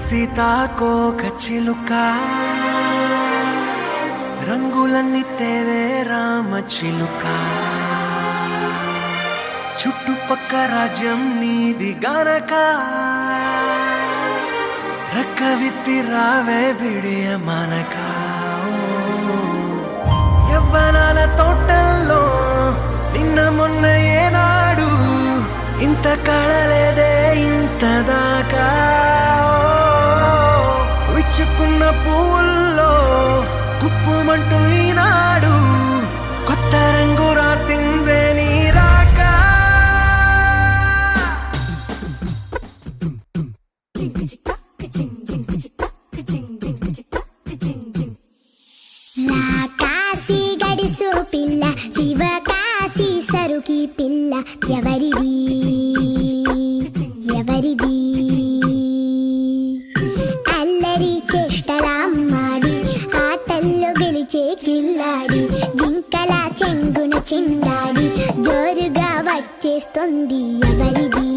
సీతాకోక చిలుక రంగులన్నీ తేవే రామ చిలుక చుట్టుపక్క రాజ్యం నీది గనక రెక్క విప్పి రావే బిడియ మనక యవ్వనాల తోటల్లో నిన్న మొన్న ఏనాడు ఇంత కళలేదే ఇంత దాకా విచ్చుకున్న పూల్లో కుప్పుమంటూ ఈనాడు కొత్త రంగు రాసిందే నీ రాక కాశీ గడిసు పిల్ల శివ కాశీ సరుకి పిల్ల ఎవరిది ఎవరిది అల్లరి చేష్టలామ్మాడి ఆటల్లో గెలిచే కిల్లాడి జింకల చెంగున చిందాడి జోరుగా వచ్చేస్తుంది ఎవరిది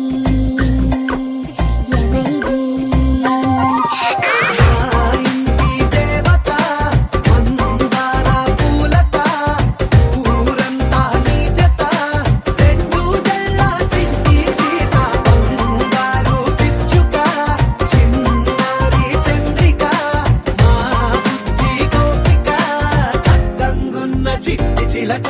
ఎవరిది చిట్టి చిలక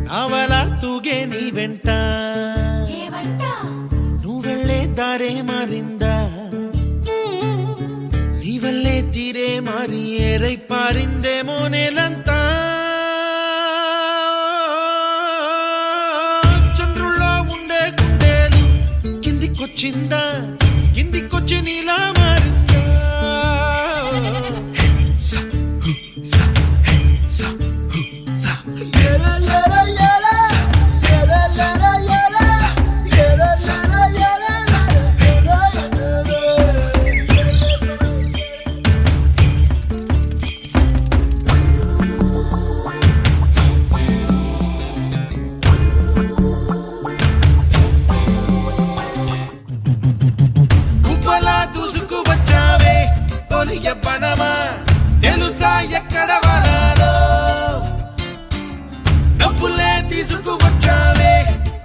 నావలా తూగే నీ వెంట నువ్వెళ్ళే దారే మారిందా నీ వల్లే తీరే మారి ఏరై పారిందేమో నేలంతా చంద్రుల్లో ఉండే కుందేలు కిందికొచ్చిందా కిందికొచ్చి నీలా మారిందా పనమా తెలుసా ఎక్కడ వనాలో డబ్బులే తీసుకువచ్చావే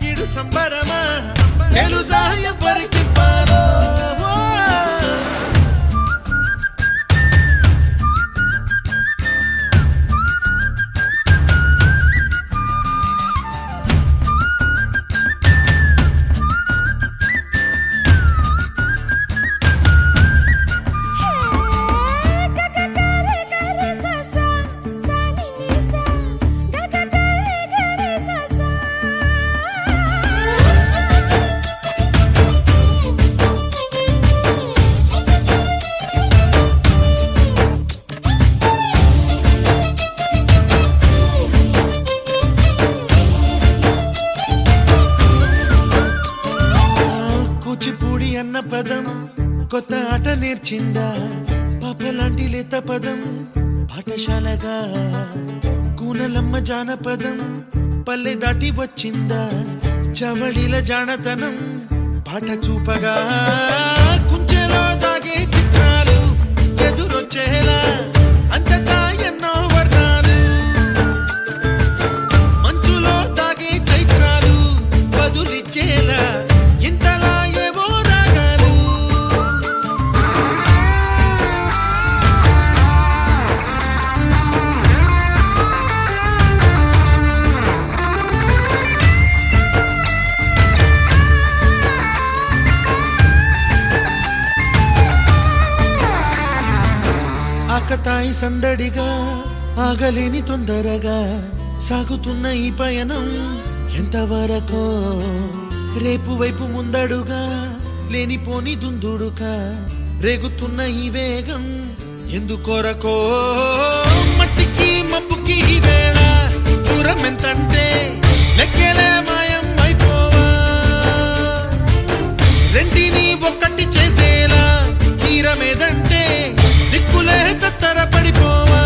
ఇడు సంబరమా తెలుసా ఎవరికి పాలో అన్న పదం కొత్త ఆట నేర్చిందా పాపలాంటి లేత పదం పాఠశాలగా కూనలమ్మ జానపదం పల్లె దాటి వచ్చిందా చవళిల జానతనం పాట చూపగా కుంచెలో దాగే చిత్రాలు ఎదురొచ్చేలా అంతటా ఎన్నో వర్ణాలు మంచులో దాగే చైత్రాలు బదులిచ్చేలా ఇంతలా ఆకతాయి సందడిగా ఆగలేని తొందరగా సాగుతున్న ఈ పయనం ఎంతవరకో రేపు వైపు ముందడుగా లేనిపోని దుందుడుగా రేగుతున్న ఈ వేగం ఎందుకొరకో మట్టికి మబ్బుకి ఈ వేళ దూరం ఎంతంటే లెక్కలే మాయం అయిపోవా రెంటిని ఒక్కటి చేసేలా తీరమేదంటే దిక్కులే తత్తర పడిపోవా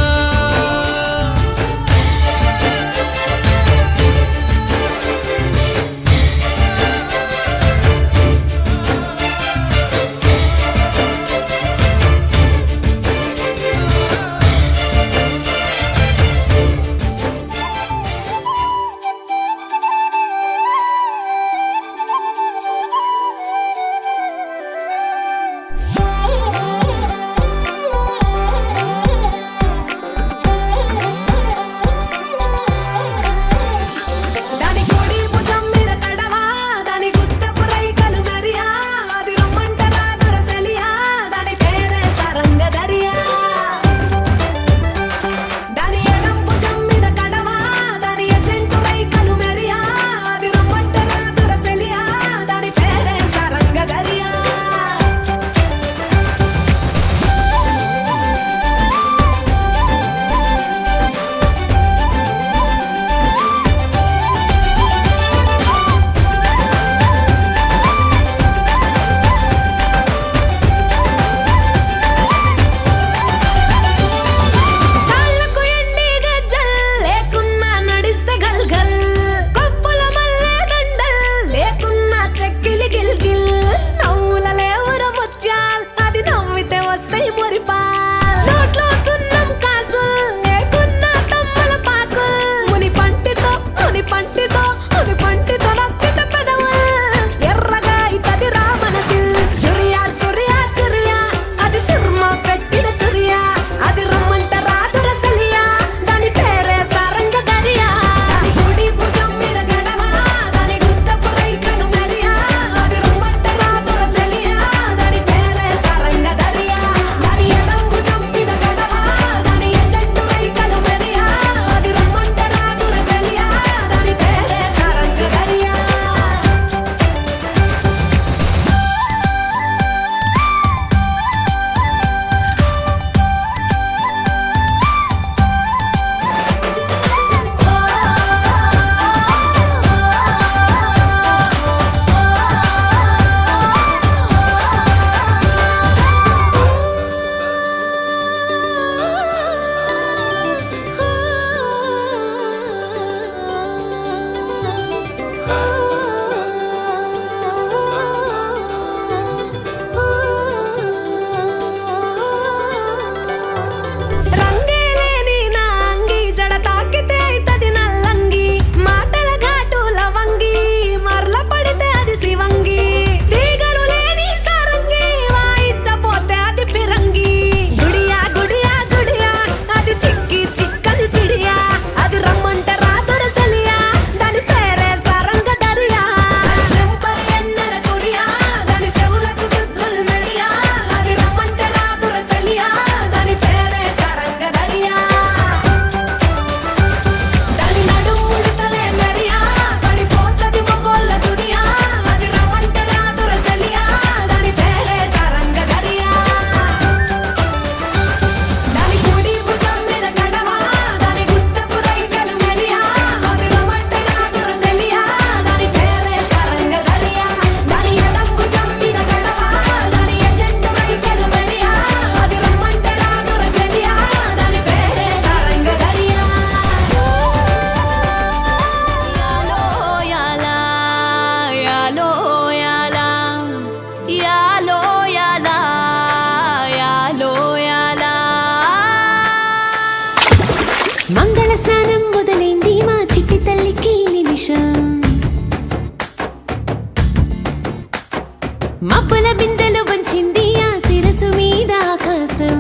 నిమిషం మబ్బుల బిందెలు వంచింది ఆ శిరసు మీద ఆకాశం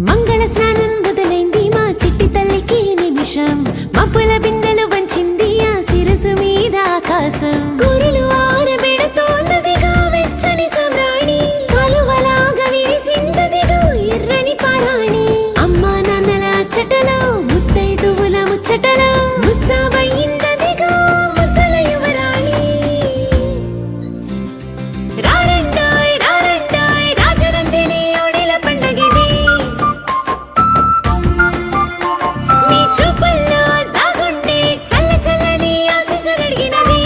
మంగళ స్నానం మొదలైంది మా చిట్టి తల్లికి నిమిషం మబ్బుల బిందెలు వంచింది ఆ శిరసు మీద ఆకాశం కురులు ఆరబెడుతోన్నదిగా వెచ్చని సమ్రాణి కలువలాగా విరిసిందదిగా ఎర్రని పారాణి అమ్మా నాన్నల అచ్చటలో ముత్తైదువుల ముచ్చటలో ముస్తాబయ్యిందదిగా ముద్దల యువరాణి రారండాయ్ రారండాయ్ రాజనందిని ఓడిల పండగిది మీ చూపుల్లో దాగుండే చల్ల చల్లని ఆశీస్సులడిగినది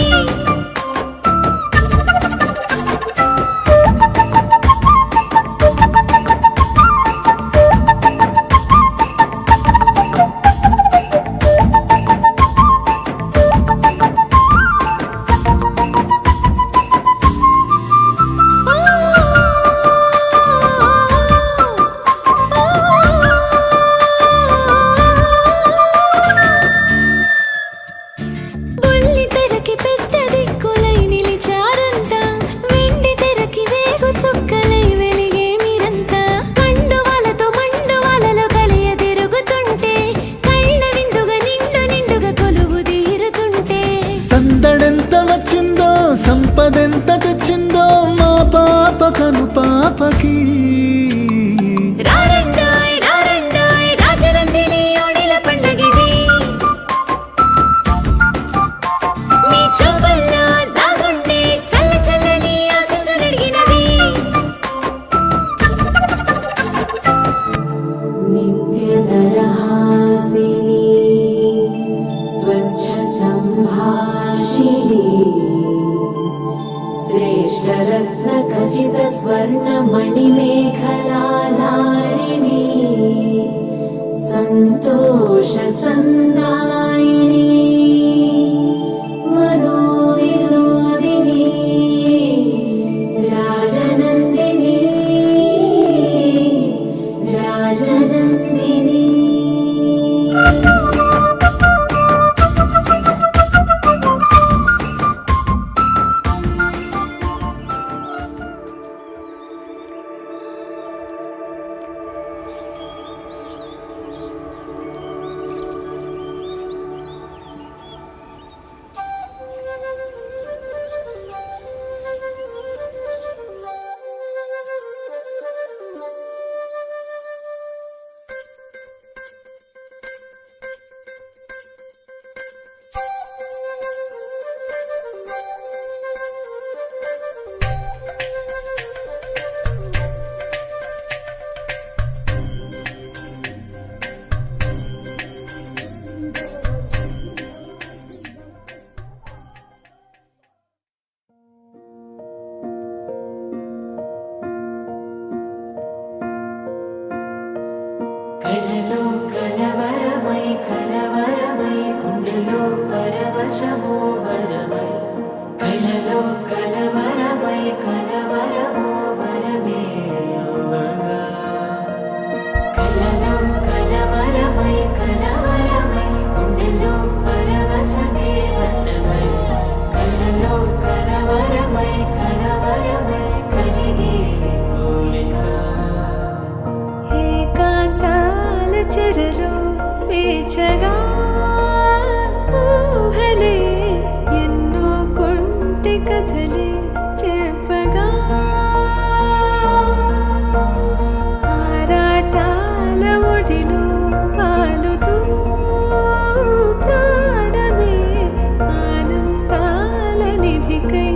బుల్లి తెరకి పెద్ద దిక్కులై నిలిచారంతా వెండి తెరకి వేగు చుక్కలై వెలిగే మీరంతా కండువాలతో మండువాలలో కలియ తిరుగుతుంటే కళ్ళ విందుగా నిండుగా కొలువు తీరుతుంటే సందడెంత వచ్చిందో సంపదెంత తెచ్చిందో మా పాప కను పాపకి రారండాయ్ రారండాయ్ రాజనందిని ఓడిల పండగిది మీ చూపుల్లో దాగుండే చల్ల చల్లని ఆశీస్సులడిగినది నిత్యదరహాసిని స్వచ్ఛ సంభాషిణి శ్రేష్టరత్న ఖచిత స్వర్ణ మణిమేఖలాధారిణి సంతోష సందాయిని మనోవినోదిని రాజనందిని రాజనందిని కలలో కలవరమై కలవరమై గుండెలో పరవశమో వరమై కలలో కలవరమై కలవరమో వరమే అవ్వగా కలలో కలవరమై కలవరమై గుండెలో పరవశమే వశమై కలలో కలవరమై కలవరమై కలిగే కోరిక ఏకాంతాల చెరలో స్వేచ్ఛగా ఊహలే ఎన్నో కొంటె కథలే చెప్పగా ఆరాటాల ఒడిలో వాలుతూ ప్రాణమే ఆనందాల నిధికై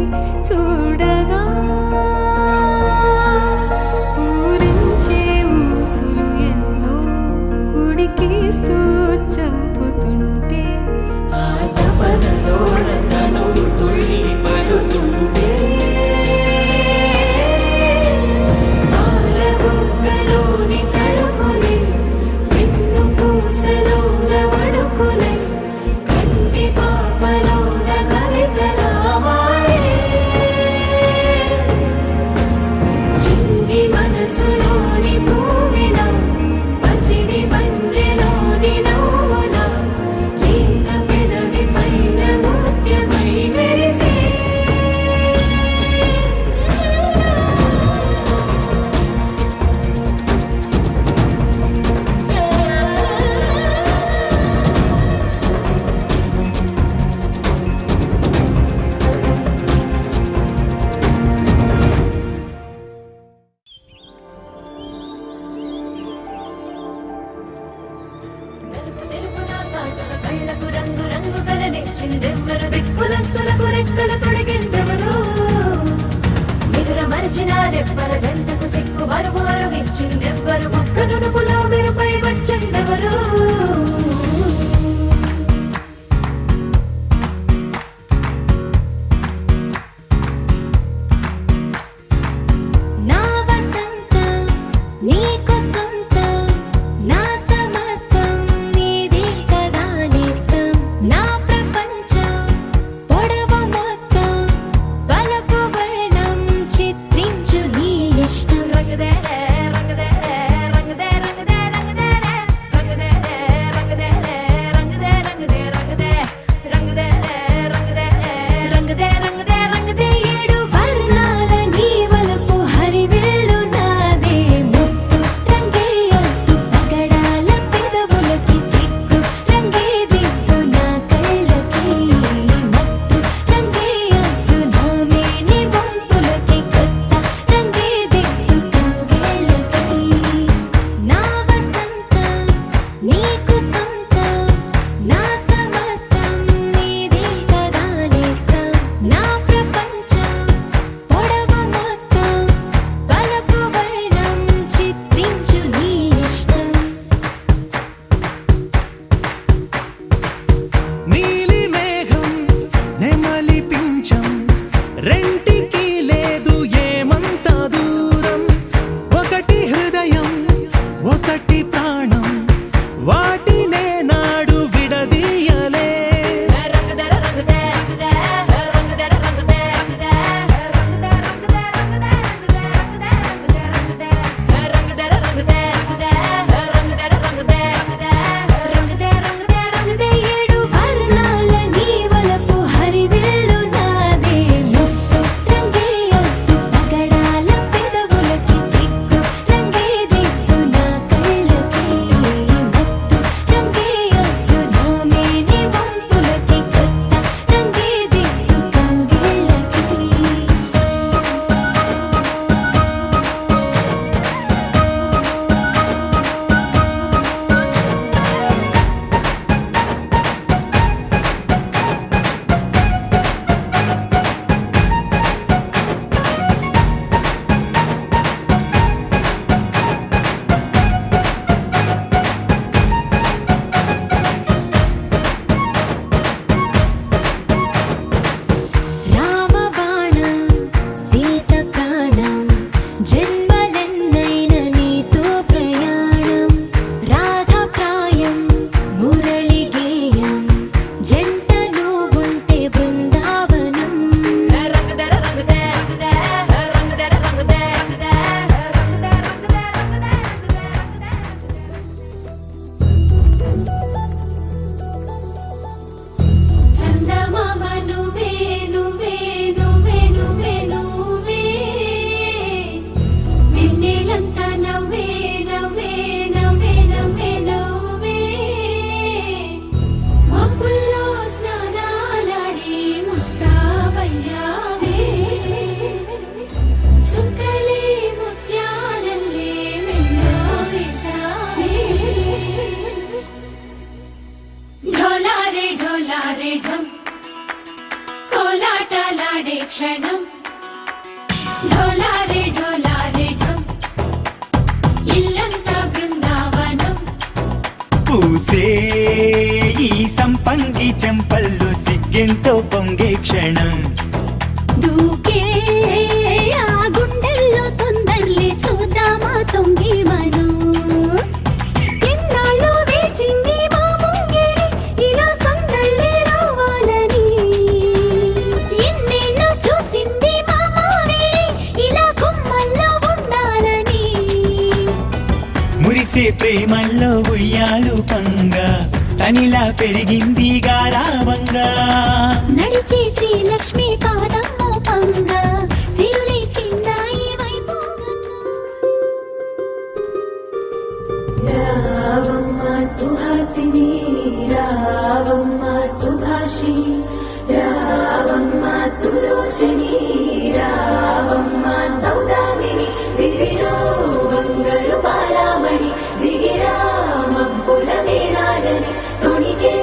చూడగా ఊరించే ఊసులు ఎన్నో ఉడికిస్తూ చంపుతూ కళ్ళకు రంగు రంగు కలనిచ్చిందెవ్వరు దిక్కులంచులకు రెక్కలు తొడిగిందెవరు నిదుర మరిచిన రెప్పల జంటకు సిక్కు బరువు అరువిచ్చిందెవ్వరు ఒక్క నునుపులో మెరుపై వచ్చిందెవరు నా వసంతం నీకు సొంతం నా సమస్తం నీది కదా నేస్తం నా ప్రపంచం పొడవు మొత్తం వలపు వర్ణం చిత్రించు నీ ఇష్టం రంగదే రంగదే రంగదే రంగదే రంగదే రంగదే రంగదే రంగదే రంగదే రంగదే రంగదే రంగదే రంగదే రంగదే రంగదే ఏడు వర్ణాల నీ వలపు హరివిల్లు నాదే ముత్తు రంగే ఒత్తు పగడాల పెదవులకి సిగ్గు రంగే దిద్దు నా కళ్ళకి మత్తు రంగే ఒత్తు నా మేని వంపులకి కొత్త రంగే దిద్దు కవ్వేళ్ళకి నా వసంతం నీకు సొంతం నా సమస్తం నీది కదా నేస్తం నా ప్రపంచం పొడవు మొత్తం వలపు వర్ణం చిత్రించు నీ ఇష్టం నీలి మేఘం నెమలి పించం రెంటికి లేదు ఏమంత దూరం ఒకటి హృదయం ఒకటి ప్రాణం వాటినే నాడు విడదీయలే రంగదే రంగదే రంగదే రంగదే రంగదే రంగదే రంగదే రంగదే రంగదే రంగదే రంగదే రంగదే రంగదే రంగదే రంగదే ఏడు వర్ణాల నీ వలపు హరివిల్లు నాదే ముత్తు రంగే ఒత్తు పగడాల పెదవులకి సిగ్గు రంగే దిద్దు నా కళ్ళకి మత్తు రంగే ఒత్తు నా మేని వంపులకి కొత్త రంగే దిద్దు కవ్వేళ్ళకి రామబాణం సీత ప్రాణం జన్మలెన్నైన నీతో ప్రయాణం రాధప్రాయం మురళి గేయం జంట నువ్వుంటే బృందావనం రంగదే రంగదే రంగదే రంగదే రంగదే రంగదే చందమామ నువ్వే నువ్వే నువ్వే నువ్వే నువ్వే వెన్నెలంతా నవ్వే నవ్వే నవ్వే నవ్వే నవ్వే మబ్బుల్లో స్నానాలాడి ముస్తాబయ్యావే చుక్కలే ముత్యాలల్లే వెన్నా వేసావే ఢోలారే ఢం కోలాటలాడే క్షణం ఢోలారే ఢం ఇల్లంతా బృందావనం పూసే ఈ సంపంగి చెంపల్లో సిగ్గెంతో పొంగే క్షణం దూకే ఆ గుండెల్లో తొందరలే చూద్దామా తొంగి మనం ఎన్నాళ్ళు వేచింది మా ముంగిరి ఇలా సందళ్ళే రావాలని ఎన్నేళ్ళు చూసింది మా మావిడి ఇలా గుమ్మల్లో ఉండాలని మురిసే ప్రేమల్లో ఉయ్యాలు పంగా తనిలా పెరిగింది గారావంగా నడిచే శ్రీలక్ష్మి పాదమ్మ పంగా సిరులే చిందాయి వైభోగంగా రావమ్మ సుహాసిని రావమ్మ సుభాషిణి రావమ్మ సులోచని రావమ్మ సౌదామిని దిగిరో బంగారు బాలామణి దిగిరా మబ్బుల మేనాలని తొణికే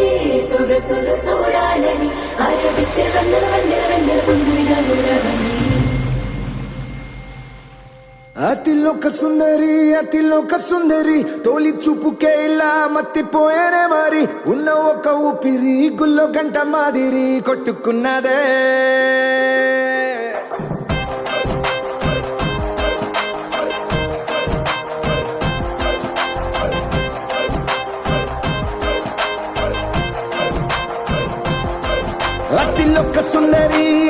అతిలోక సుందరి అతిలోక సుందరి తోలి చూపుకే ఇలా మత్తిపోయేనే మరి ఉన్న ఒక ఊపిరి గుల్లో గంట మాదిరి కొట్టుకున్నదే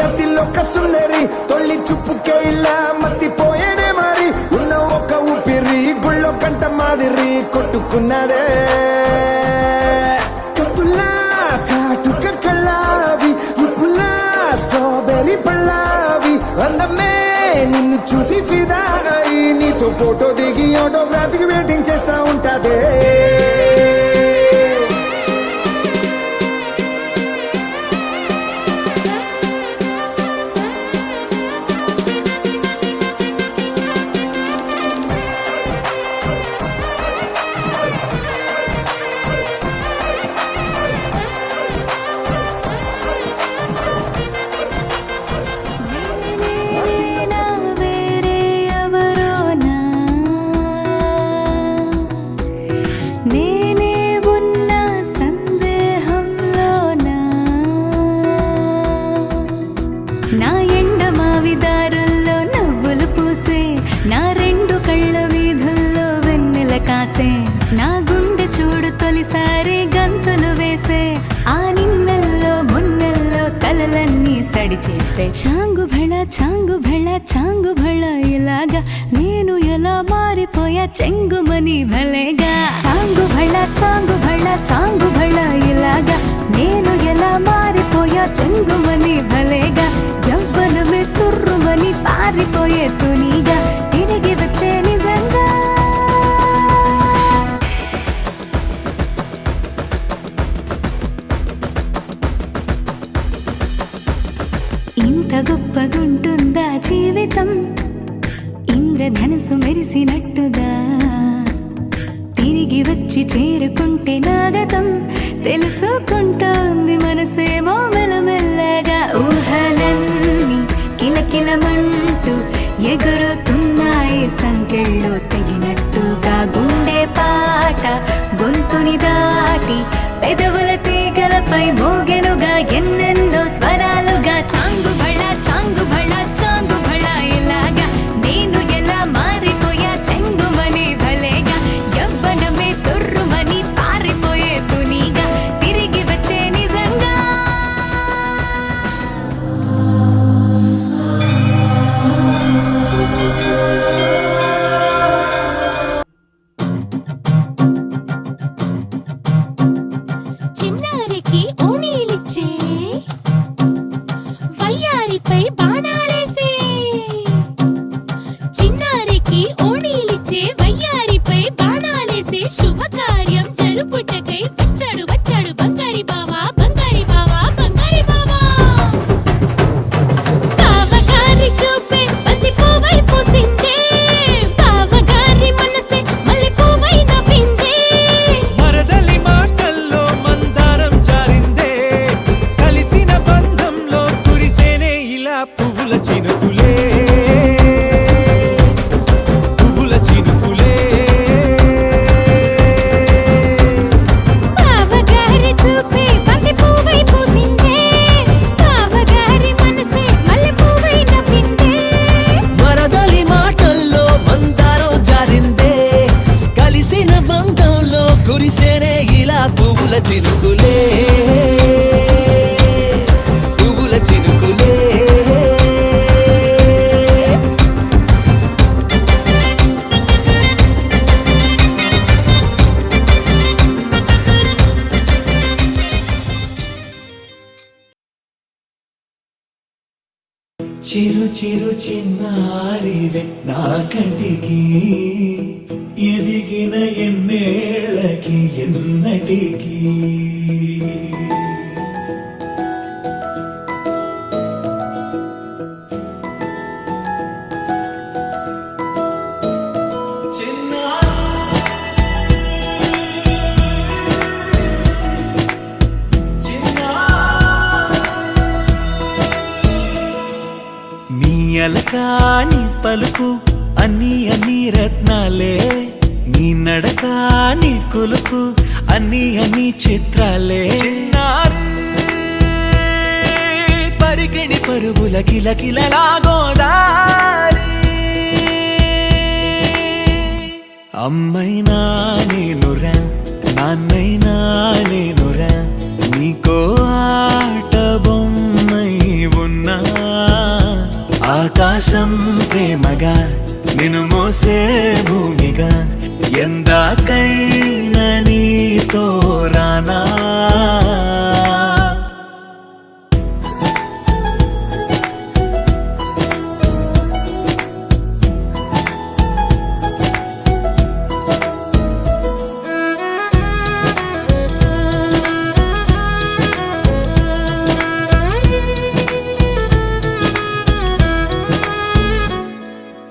అతిలోక సుందరి తొలి చూపుకే ఇలా మత్తిపోయేనే మరి ఉన్న ఒక ఊపిరి గుళ్ళో కంట మాదిరి కొట్టుకున్నదే కత్తులా కాటుక కళ్ళావి ఇప్పులా స్ట్రాబెర్రీ పళ్ళావి అందమే నిన్ను చూసి ఫిదా అయి నీతో ఫోటో దిగి ఆటోగ్రాఫీకి వెయిటింగ్ చేస్తా ఉంటాదే నా గుండె చూడు తొలిసారి గంతులు వేసే ఆ నిన్నెల్లో మున్నెల్లో కలలన్నీ సడి చేసే చాంగు భళ ఇలాగా నేను ఎలా మారిపోయా చెంగుమని భలేగా చాంగు భళ ఇలాగా నేను ఎలా మారిపోయా చెంగుమని భలేగా యవ్వనమే తుర్రుమని పారిపోయే తునిగా తిరిగి వచ్చే నిజంగా ఇంత గొప్పగుంటుందా జీవితం ఇంద్రధనుసు మెరిసినట్టుగా తిరిగి వచ్చి చేరుకుంటే నాగతం తెలుసుకుంటోంది మనసేమో మెల్లమెల్లగా ఊహలన్నీ కిలకిలమంటూ ఎగురుతున్నాయి సంకెళ్ళు తెగినట్టుగా గుండె పాట గొంతుని దాటి పెదవుల తీగలపై మోగెనుగా ఎన్నెన్నో స్వరాలుగా చాంగు భళ ఇలాగా నేను ఎలా మారిపోయా చెంగుమని భలేగా యవ్వనమే తుర్రుమని పారిపోయే తునిగా తిరిగి వచ్చే నిజంగా చిన్నారికి ఓణీలిచ్చే వయ్యారిపై బాణాలేసే చిన్నారికి ఓణీలిచ్చే వయ్యారిపై బాణాలేసే శుభకార్యం జరుపుటకై వచ్చాడు బంగారి బావా బావగారి చూపే బంతి పువ్వై పూసిందే బావగారి మనసే మల్లె పువ్వై నవ్విందే మరదలి మాటల్లో మందారం జారిందే కలిసిన బంధంలో కురిసేనే ఇలా పువ్వుల చినుకులే బావగారి చూపే బంతి పువ్వై పూసిందే బావగారి మనసే మల్లె పువ్వై నవ్విందే మరదలి మాటల్లో మందారం జారిందే కలిసిన బంధంలో కురిసేనే ఇలా పువ్వుల చినుకులే చిరు చిన్నారివే నా కంటికి ఎదిగిన ఎన్నేళ్ళకి ఎన్నటికి అలకాని పలుకు అన్ని రత్నాలే నీ నడక నీ కొలుకు అన్ని చిత్రాలే చిన్నారి పరికిణి పరుగుల కిలకిలలాగోదారి అమ్మైనా నేనురా నాన్నైనా నేనురా నీకో ఆట బొమ్మై ఉన్నా ఆకాశం ప్రేమగా నిన్ను మోసే భూమిగా ఎందాకైనా నీతో రానా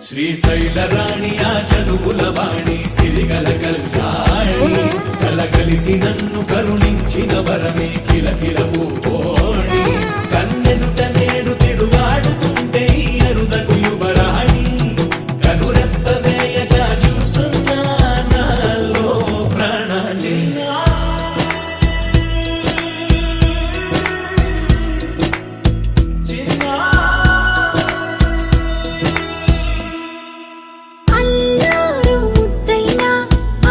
శ్రీశైల రాణి ఆ చదువుల వాణి సిరిగల కల్యాణి కలగలిసి నన్ను కరుణించిన వరమే కిలకిల పూకోణి కన్నెదుట నేడు తిరుగాడుతుంటే అరుదకు యువరాణి కనురెప్ప వేయగా చూస్తున్నా నాలో ప్రాణ అల్లారు ముద్దైనా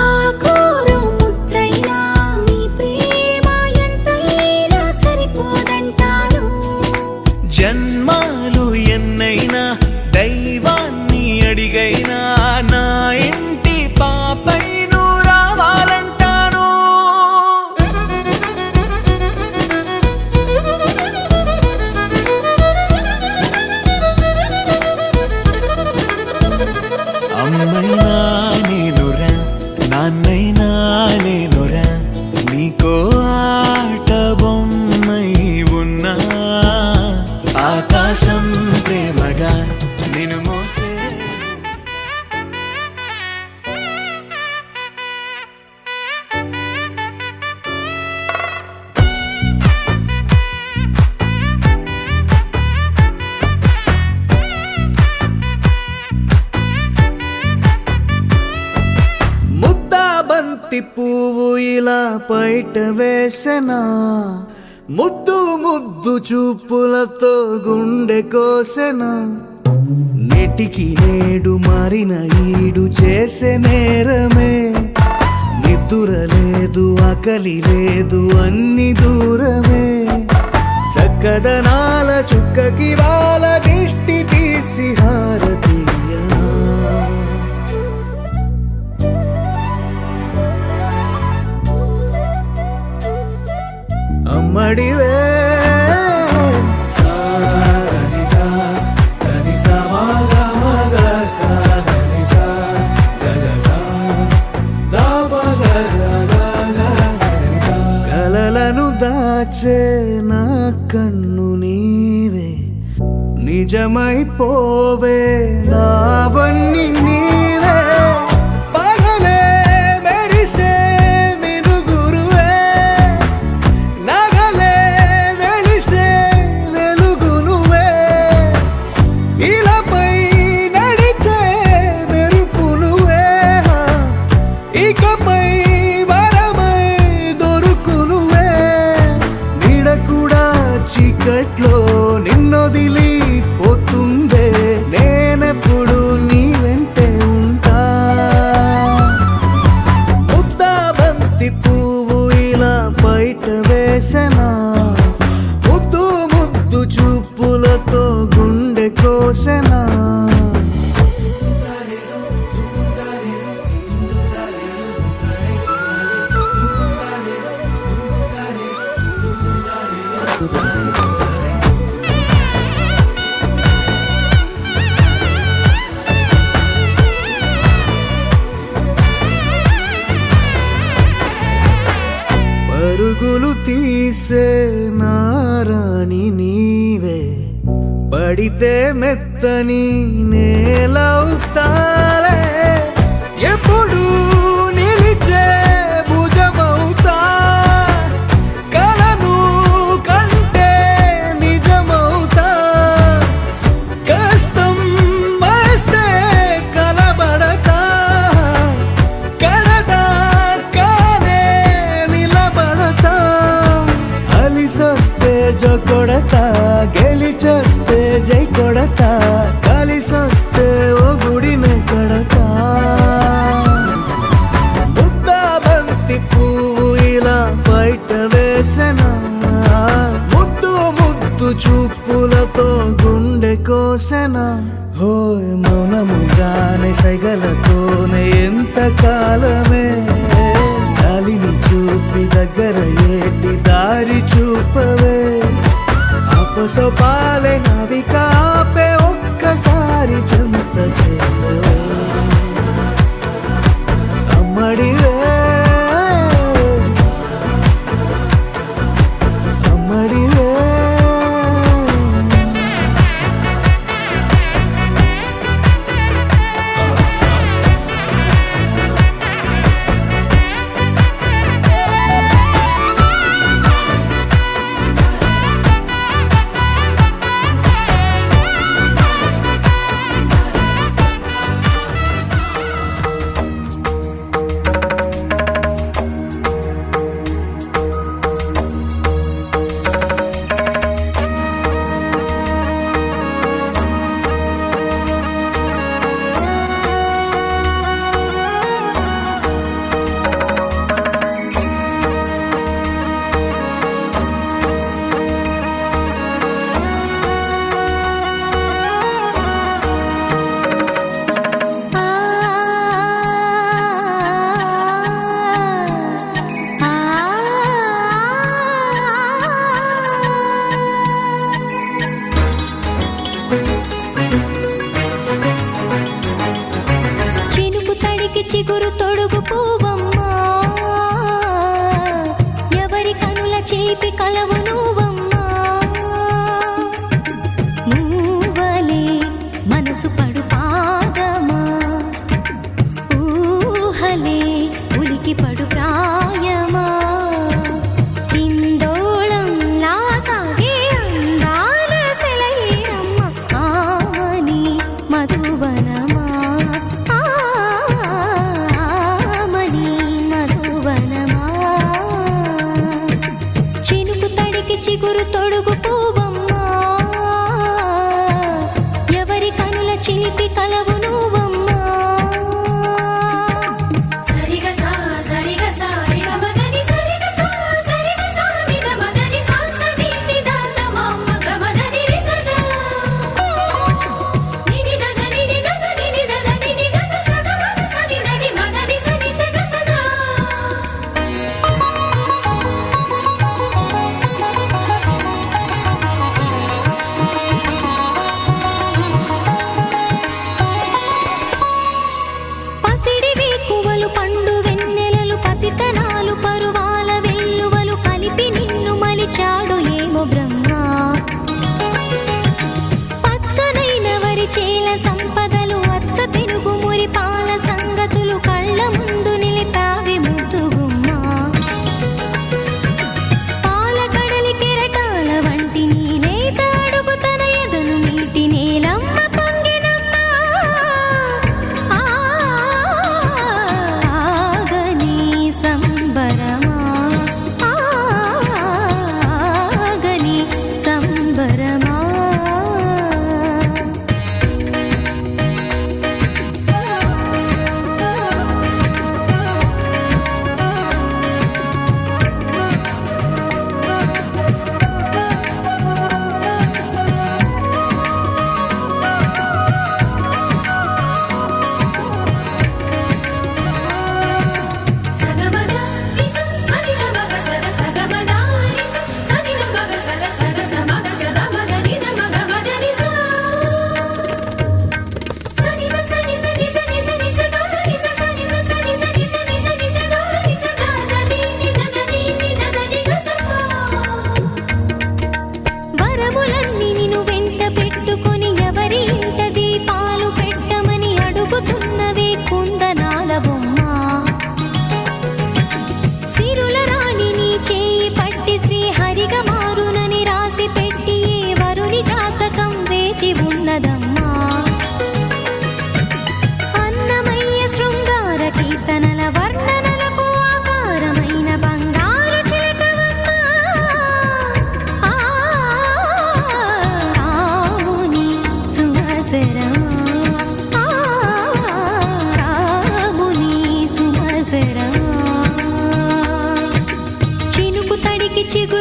ఆకోరు ముద్దైనా నీ ప్రేమ ఎంతైనా సరిపోదంటాను జన్మాలు ఎన్నైనా దైవాన్ని అడిగైనా నా ఇంటి పాపై నువ్వు రావాలంటాను అమ్మైనా నేనురా నాన్నైనా నేనురా నీకో ఆట బొమ్మై ఉన్నా ఆకాశం ప్రేమగా నిన్ను మోసే ముద్దా బంతి పువ్వు ఇలా బయట వేసెనా ముద్దు ముద్దు చూపులతో గుండె కోసెనా నెటికి నేడు మారిన ఈడు చేసే నేరమే నిద్దుర లేదు ఆకలి లేదు అన్ని దూరమే చక్కదనాల చుక్కకి వాళ్ళ దిష్టి తీసి హారతీయనా అమ్మడివే కలలను దాచే నా కన్ను నీవే నిజమైపోవే నావన్నీ నీవే పగలే మెరిసే మినుగురువే నగలే వెలిసే వెలుగు నువ్వే ఇలాపై నడిచే మెరుపు నువ్వే ఇకపై వరమై దొరుకు నువ్వే నీడ కూడా చీకట్లో నిన్నొదిలి పోతుందే నేనెప్పుడు నీ వెంటే ఉంటా ముద్దా బంతి పువ్వు ఇలా బయట వేసెనా ముద్దు ముద్దు చూపులతో గుండె కోసెనా పరుగులు తీసే నారాణి నీవే పడితే మెత్తని నేలవుతాలే ఎప్పుడు నిలిచే భుజమవుతా కలను కంటే నిజమవుతా కష్టం వస్తే కలబడతా జో కొడతా, గెలిచొస్తే జై కొడతా, కలిసొస్తే ఓ గుడినే కడతా. ముద్దా బంతి పువ్వు ఇలా బయట వేసెనా, ముద్దు ముద్దు చూపులతో గుండె కోసెనా. హోయ్ మౌనముగానే సైగలతోనే ఎంత కాలమే, జాలిని చూపి దగ్గర ఏటి దారి చూపవే. అపసపాలే నవి కాపే ఒక్కసారి చెంత చేరవే. అమ్మడివే అమ్మడివే. చినుకు తడికి చిగురు తొడుగు పువ్వమ్మా, ఎవరి కనుల చేపి కలవు నువ్వమ్మా. మూవలే మనసు పడు పాదమా, ఊహలే ఉలికి పడు ప్రాయమా. ఇందోళంలా సాగే అందాల సెలయేరమ్మ, ఆమని మధువనమా, ఆమని మధువనమా. చినుకు తడికి చిగురు తొడుగు పువ్వమ్మా, ఎవరి కనుల చిలిపి కలవు నువ్వమ్మా. సరిగ సా సరిగ సా రిగ మదని సరిగ సా సరిగ సా నిద మదని సా సని నిదాత మమ్మ గమదని రిసదా. నిని దద నిని గద నిని దద నిని గద సద మగ సని దని మదని సని సగ సదా.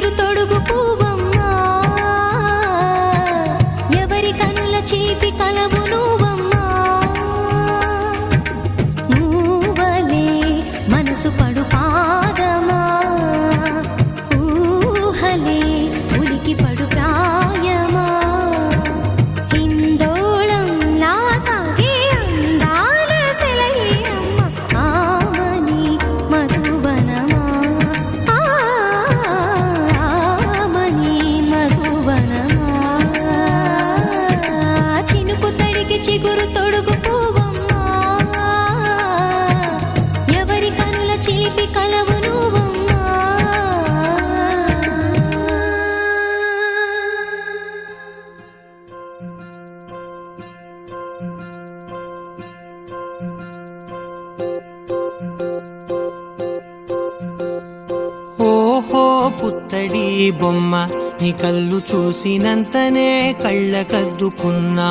చిగురు తొడుగు పువ్వమ్మా ఎవరి కనుల చీపి కలవు నువ్వమ్మా నువ్వలే మనసు పడు పాదమా ఊహలే ఉలికి పడు ప్రాయమా హిందోళం నా సాగే అందాల సెలయేరమ్మ ఆమని మధువనమా ఆమని మధువనమా చినుకు తడికి చిగురు తొడుగు పువ్వమ్మా ఎవరి కనుల చిలిపి కలవు నువ్వమ్మా ఓహో పుత్తడి బొమ్మ నీ కళ్ళు చూసినంతనే కళ్ళకద్దుకున్నా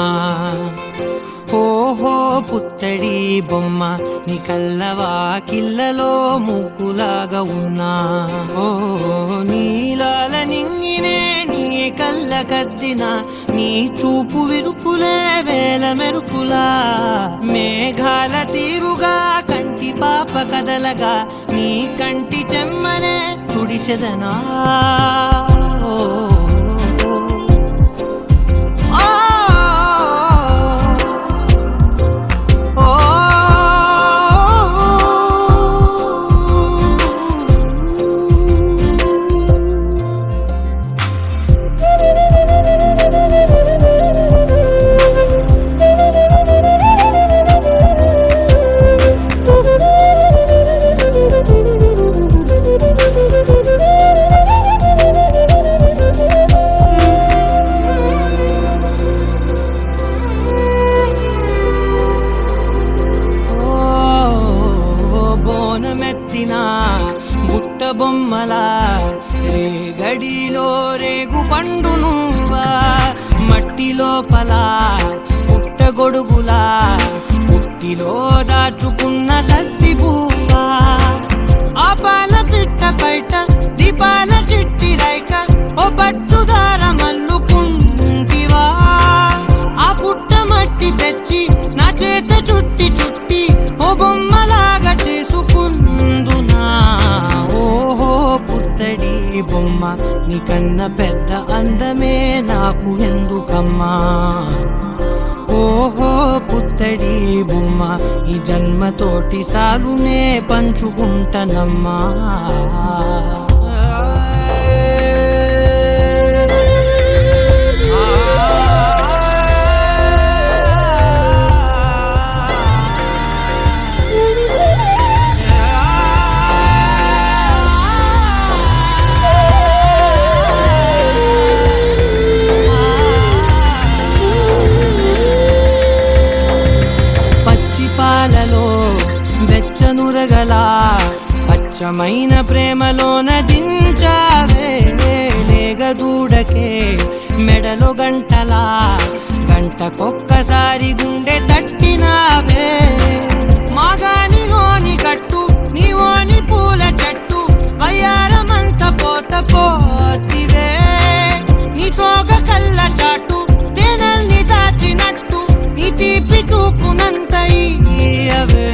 ఓహో పుత్తడి బొమ్మ నీ కళ్ళవాకిళ్ళలో ముగ్గులాగా ఉన్నా ఓ నీలాల నింగినే నీ కళ్ళకద్దిన నీ చూపు విరుపులే వేల మెరుపులా మేఘాల తీరుగా కంటి పాప కదలగా నీ కంటి చెమ్మనే తుడిచెదనా ఓ, ఆ, ఓ, బోనమెత్తిన బుట్ట బొమ్మలా రేగడిలో రేగు పండు నువ్వా మట్టి లోపల పుట్టగొడుగులా పుట్టిలో దాచుకున్న సత్తి పువ్వా ఆ పాల పిట్ట బయట దీపాల చిట్టి రైక ఓ పట్టుదార మల్లుకుంటివా ఆ పుట్ట మట్టి తెచ్చి నా చేత చుట్టి చుట్టి ఓ బొమ్మలాగా చేసుకుందునా ఓహో పుత్తడి బొమ్మ నీకన్న పెద్ద అందమే నాకు ఎందుకమ్మా ఓహో పుత్తడి బొమ్మ ఈ జన్మతోటి సాగునే పంచుకుంటనమ్మా పాలలో వెచ్చనురగల పచ్చమైన ప్రేమలోన దించావే లేగదూడకే మెడలో గంటలా గంటకొక్కసారి గుండె తట్టినావే మాగానిలోని గట్టు నీవోని పూల చెట్టు వయ్యారమంత పోత పోస్తివే నీ సోగ కళ్ళ చాటు తేనల్ని దాచినట్టు నీ తీపి చూపునంత ఇయ్యవే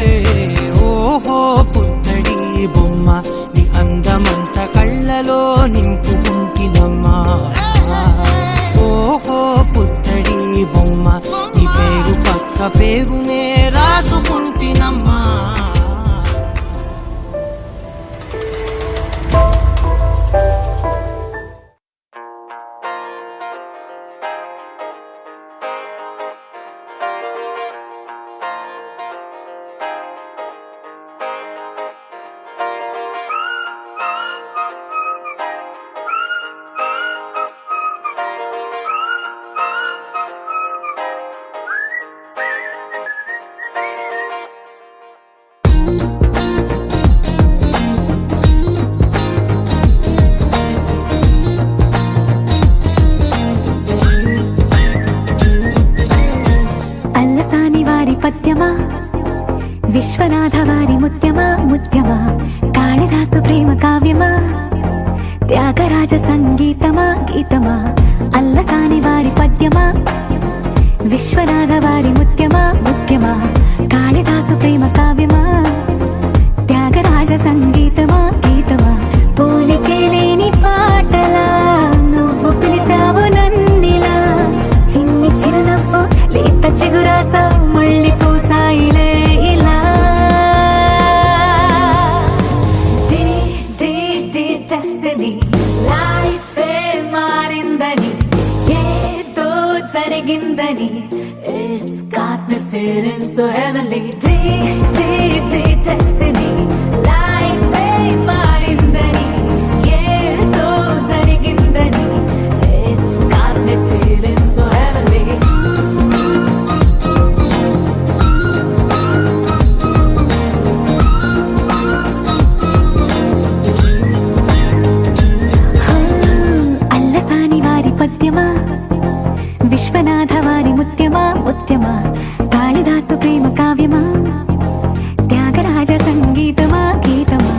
ఓహో పుత్తడి బొమ్మ నీ అందమంత కళ్ళలో నింపుకుంటినమ్మా ఓహో పుత్తడి బొమ్మ నీ పేరు పక్క పేరునే రాసుకుంటినమ్మా సంగీతమా గీతమా అల్లసాని వారి పద్యమా విశ్వనాథ వారి ముత్యమా ముఖ్యమా కాళిదాసు ప్రేమ కావ్యమా త్యాగరాజ సంగీతమా గీతమా పోలికే లేని పాటలా నువ్వు పిలిచావు నన్నిలా చిన్ని చిరునవ్వు లేత చిగురాసావు మళ్ళీ పూసాయిలే ఇలా డెస్టినీ లైఫే మారిందని ఏదో జరిగిందని It's got me feeling so heavenly destiny లైఫే మారిందని ఏదో జరిగిందని It's got me feeling so heavenly Allasani వారి పద్యమా విశ్వనాథ వారి ముత్యమా ముత్యమా కాళిదాసు ప్రేమ కావ్యమా త్యాగరాజ సంగీతమా గీతమా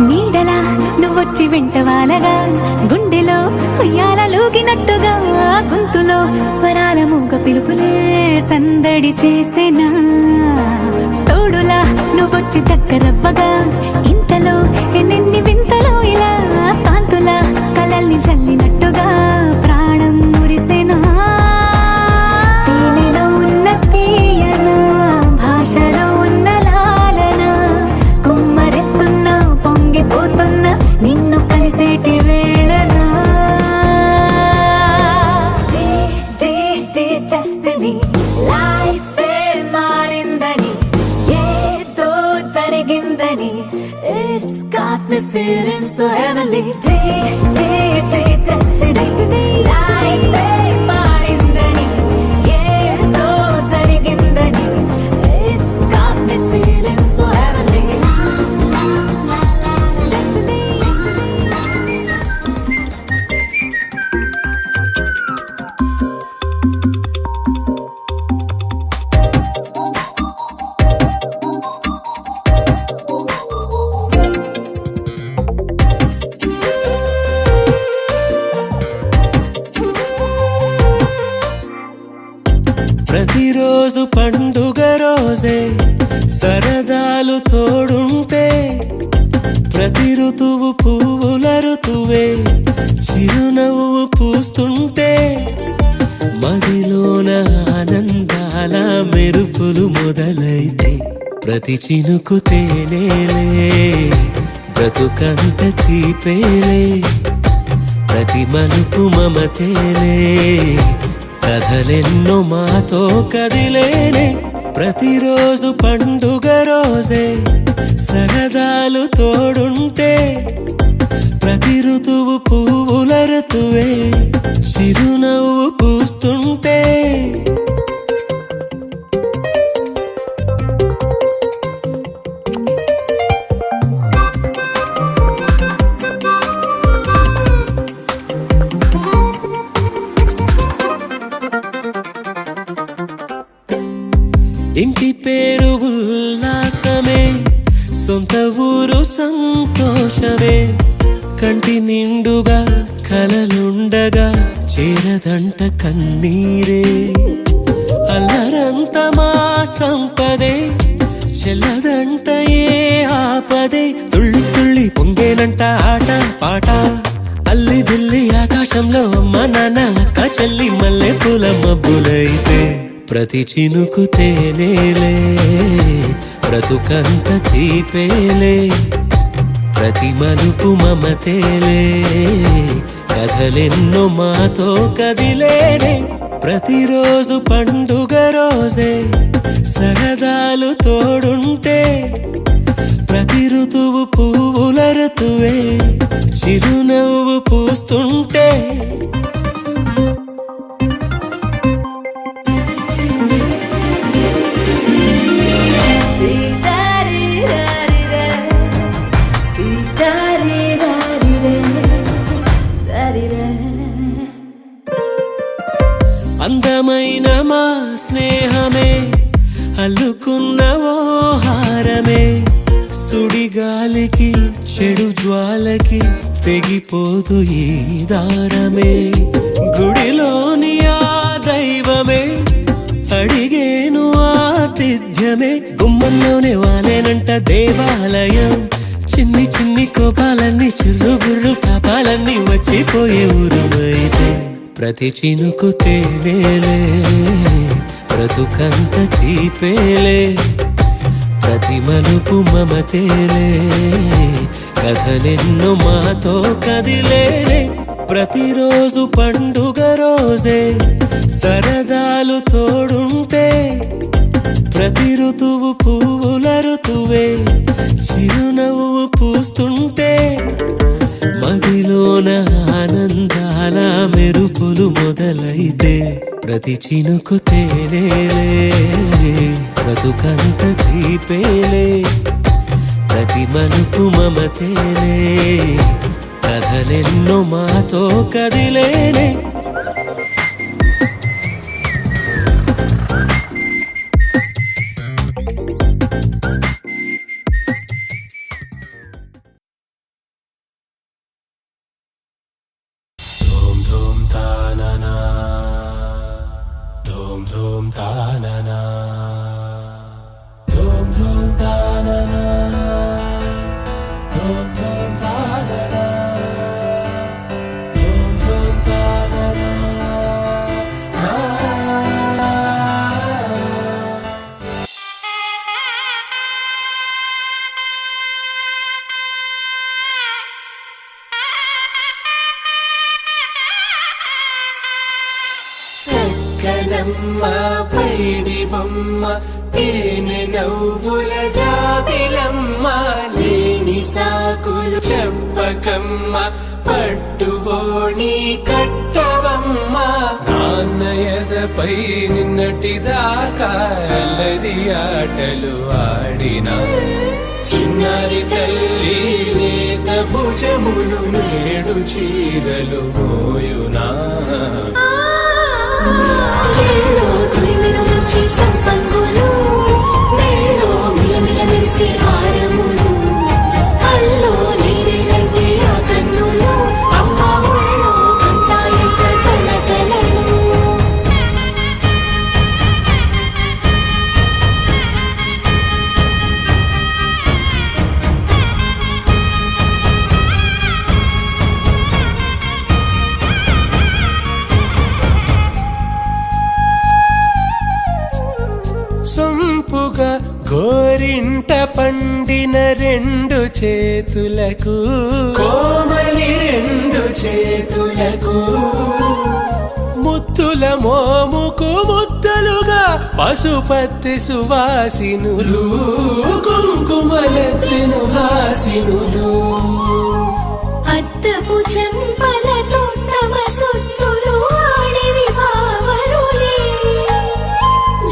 నీడలా నువ్వొచ్చి వెంటవాలగా గుండెలో ఉయ్యాలూగినట్టుగా గొంతులో స్వరాల మూగ పిలుపులే సందడి చేసేనా తోడులా నువ్వొచ్చి దగ్గరవ్వగా ఇంతలో ఎన్నెన్ని వింతలో ఇలా కాంతులా కలల్ని చల్లినట్టుగా ప్రాణం మురిసేనా తేనెలో ఉన్న తీయన భాషలో ఉన్న లాలన కుమ్మరిస్తున్నా పొంగిపోతున్నా నిన్ను కలిసేటి వేళనా డెస్టినీ లైఫే మారిందని ఏదో జరిగిందని It's got me feeling so heavenly destiny లైఫే మారిందని ఏదో జరిగిందని It's got me feeling so heavenly destiny ప్రతిరోజు పండుగ రోజే సరదాలు తోడుంటే ప్రతి ఋతువు పువ్వుల ఋతువే చిరునవ్వు పూస్తుంటే మదిలోన ఆనందాల మెరుపులు మొదలైతే ప్రతి చినుకు తేనేలే బ్రతుకంత తీపేలే ప్రతి మలుపు మమతేలే కథలెన్నో మాతో కదిలేనే ప్రతిరోజు పండుగ రోజే సరదాలు తోడుంటే ప్రతి ఋతువు పువ్వుల ఋతువే చిరునవ్వు పూస్తుంటే ఇంటి పేరు ఉల్లాసమే సొంత ఊరు సంతోషమే కంటి నిండుగా కలలుండగా చేరదంట కన్నీరే అల్లరంత మా సంపదే చెల్లదంట ఏ ఆపదే తుళ్ళి తుళ్ళి పొంగేనంట ఆట పాట అల్లి బిల్లి ఆకాశంలో అమ్మ నాన్న అక్క చెల్లి మల్లె పూల మబ్బులైతే ప్రతి చినుకు తేనేలే బ్రతుకంత తీపేలే ప్రతి మలుపు మమతేలే కథలెన్నో మాతో కదిలేనే ప్రతిరోజు పండుగ రోజే సరదాలు తోడుంటే ప్రతి ఋతువు పువ్వుల ఋతువే చిరునవ్వు పూస్తుంటే అందమైన మా స్నేహమే అల్లుకున్న ఓ హారమే సుడిగాలికి చెడు జ్వాలకి తెగిపోదు ఈ దారమే గుడిలోని ఆ దైవమే అడిగేను ఆతిథ్యమే గుమ్మంలోనే వాలేనంట దేవాలయం చిన్ని చిన్ని కోపాలన్నీ చిర్రుబుర్రు తాపాలన్నీ వచ్చిపోయే ఊరుమైతే ప్రతి చినుకు తేవేలే బ్రతుకంత తీపేలే ప్రతి మలుపు మమతేలే కథలెన్నో మాతో కదిలేలే ప్రతిరోజు పండుగ రోజే సరదాలు తోడుంటే ప్రతి ఋతువు పువ్వుల ఋతువే చిరునవ్వు పూస్తుంటే మదిలోన ఆనందాల మెరుపులు మొదలైతే ప్రతి చినుకు తేనేలే బ్రతుకంత తీపేలే ప్రతి మలుపు మమతేలే కథలెన్నో మాతో కదిలేలే చక్కనమ్మ పైడి బొమ్మ తేనె నవ్వుల జాబిలమ్మ లేని సాకులు చెప్పకమ్మ పట్టువోణి కట్టవమ్మ నాన్నయదపై నిన్నటిదాకా అల్లరి ఆటలు ఆడినా చిన్నారి తల్లి లేత భుజములు నేడు చీరలు మోయునా చెల్లో తురిమిన మంచి సంపంగులు మెల్లో మిలమిల మెరిసే హారములు అల్లో నీరెళ్ళంటే ఆ కన్నులు అమ్మ ఒళ్ళో కంటాయంట తన కలలు సొంపుగా గోరింట పండిన రెండు చేతులకు కోమలి రెండు చేతులకు ముత్తుల మోముకు ముద్దలుగా పశుపతి సువాసినులు కుంకుమలెత్తిను హాసినులు అద్దపు చెంపలతో తమ సొత్తులు ఆడివి బావరులే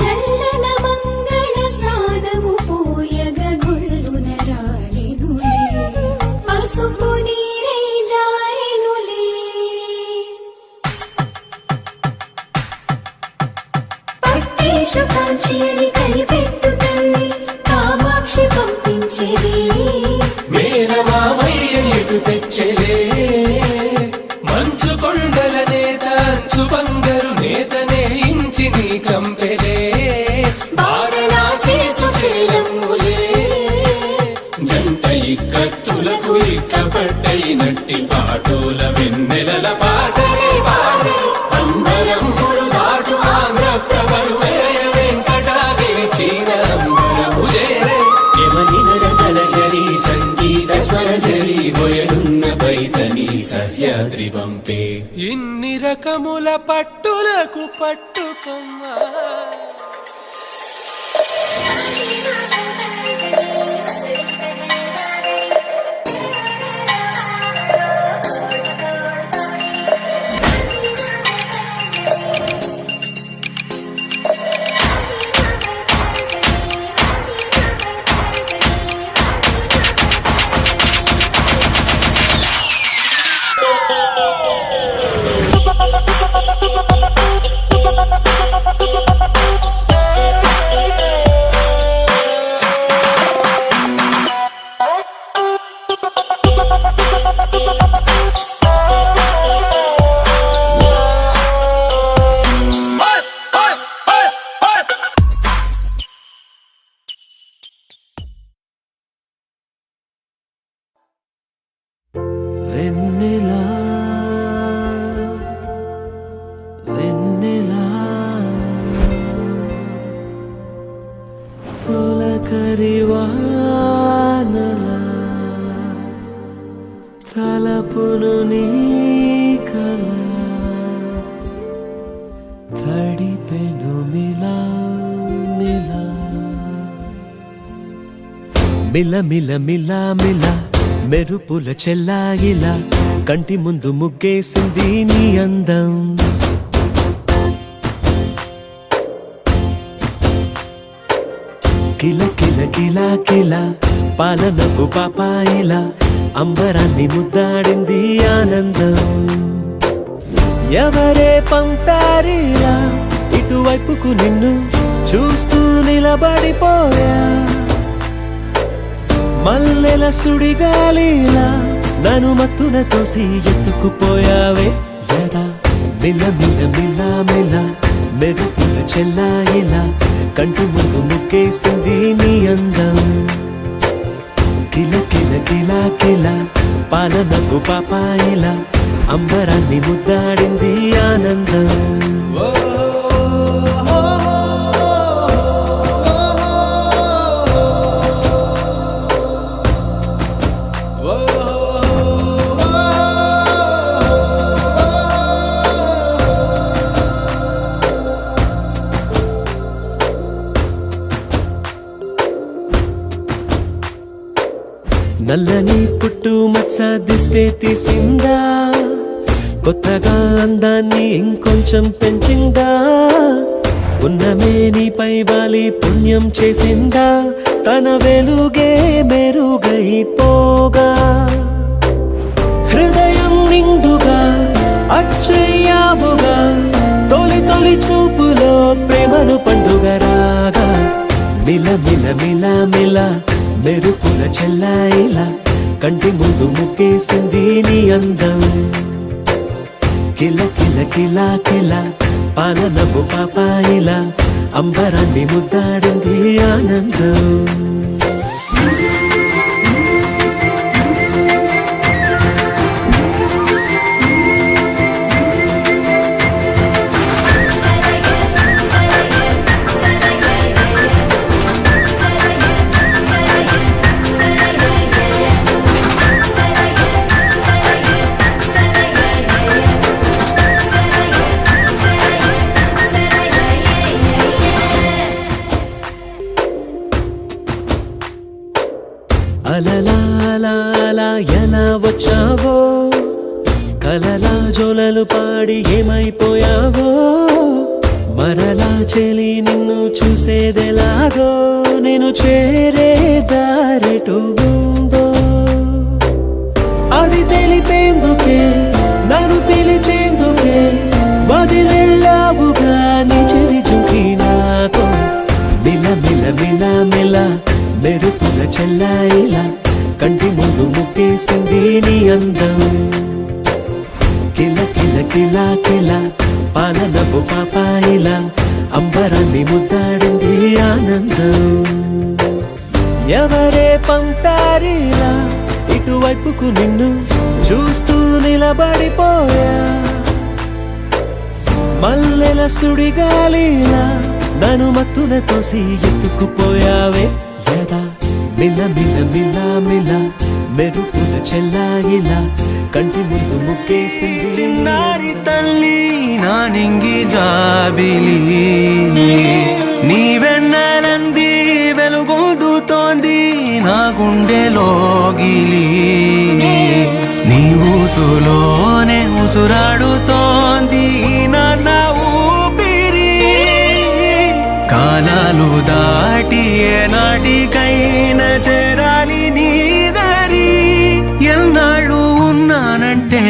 జల్లన మంగళ స్నానము పోయగ గొల్లున రాలినులే పసుపు నీరై జారినులే పట్టేశు కాంచియని కనిపెట్టు తల్లి కామాక్షి పంపించేది మేనమామయ్య ఎటు తెచ్చలే మంచు కొండల నేత అంచు బంగారు నేతనే ఇంచి నీ కంపెలే వారణాసి సుచేలమ్ములే జంట ఇక్కత్తులకు ఇక్కపట్టయినట్టి పాటోల వెన్నెలల పాటలే పాడే అంబరమ్ములు దాటు ఆంధ్ర ప్రభలు వెంకటాగిరి చీన అంబరము చేరే యమనినర తలజరి సంగీత స్వరజరి బొయలున్న పైతని సహ్య శేషాద్రి పంపే ఇన్ని రకముల పట్టులకు పట్టుకొమ్మా వెన్నెలా వెన్నెలా పులకరి వానలా తలపును నీ కల తడిపెను మిలా మిలా మిల మిల మిల మిల మెరుపుల చెల్లాయిలా కంటి ముందు ముగ్గేసింది నీ అందం కిల కిల కిల కిల పాలనకు పాపాయిలా అంబరాన్ని ముద్దాడింది ఆనందం ఎవరే పంపారిలా ఇటువైపుకు నిన్ను చూస్తూ నిలబడిపోయా మల్లెల సుడిగాలిలా నన్ను మత్తున తోసి ఎత్తుకుపోయావే యదా మిల మిల మిల మిల మెరుపుల చెల్లాయిలా కంటి ముందు ముగ్గేసింది నీ అందం కిల కిల కిల కిల పాలనకు పాపాయిలా అంబరాన్ని ముద్దాడింది ఆనందం నల్లని పుట్టు మచ్చ దిష్టే తీసిందా కొత్తగా అందాన్ని ఇంకొంచెం పెంచిందా ఉన్నమే నీపై వాలి పుణ్యం చేసిందా తన వెలుగే మెరుగైపోగా హృదయం నిండుగా అచ్చయ్యావుగా తొలి తొలి చూపులో ప్రేమను పండుగ రాగా మిల మిల మిల మిల మెరుపుల చెల్లాయిలా కంటి ముందు ముగ్గేసింది నీ అందం కిల కిల కిల కిల పాలనపు పాపాయిలా అంబరాన్ని ముద్దాడింది ఆనందం అలలా అలా అలా ఎలా వచ్చావో కలలా జోలలు పాడి ఏమైపోయావో మరలా చెలి నిన్ను చూసేదెలాగో నేను చేరే దారెటు ఉందో అది తెలిపేందుకే నన్ను పిలిచేందుకే వదిలెళ్ళావుగా నీ చెవి జుకి నాతో మిల మిల మిల మిల మెరుపుల చెల్లాయిలా కంటి ముందు ముగ్గేసింది నీ అందం కిల కిల కిల కిల పాలనపు పాపాయిలా అంబరాన్ని ముద్దాడింది ఆనందం ఎవరే పంపారిలా ఇటువైపుకు నిన్ను చూస్తూ నిలబడిపోయా మల్లెల సుడిగాలిలా నన్ను మత్తున తోసి ఎత్తుకుపోయావే యదా మిల మిల మిల మిల మెరుపుల చెల్లాయిలా కంటి ముందు ముక్కేసింది. చిన్నారి తల్లి నా నింగి జాబిలి నీవెన్నెలంది వెలుగొందుతోంది నా గుండెలోగిలి నీ ఊసులోనే ఉసురాడుతోంది నాన్న ఊపిరి కాలాలు దాటి ఏనాటికైనా చేరాలి నీ దరి ఎన్నాళ్ళు ఉన్నానంటూ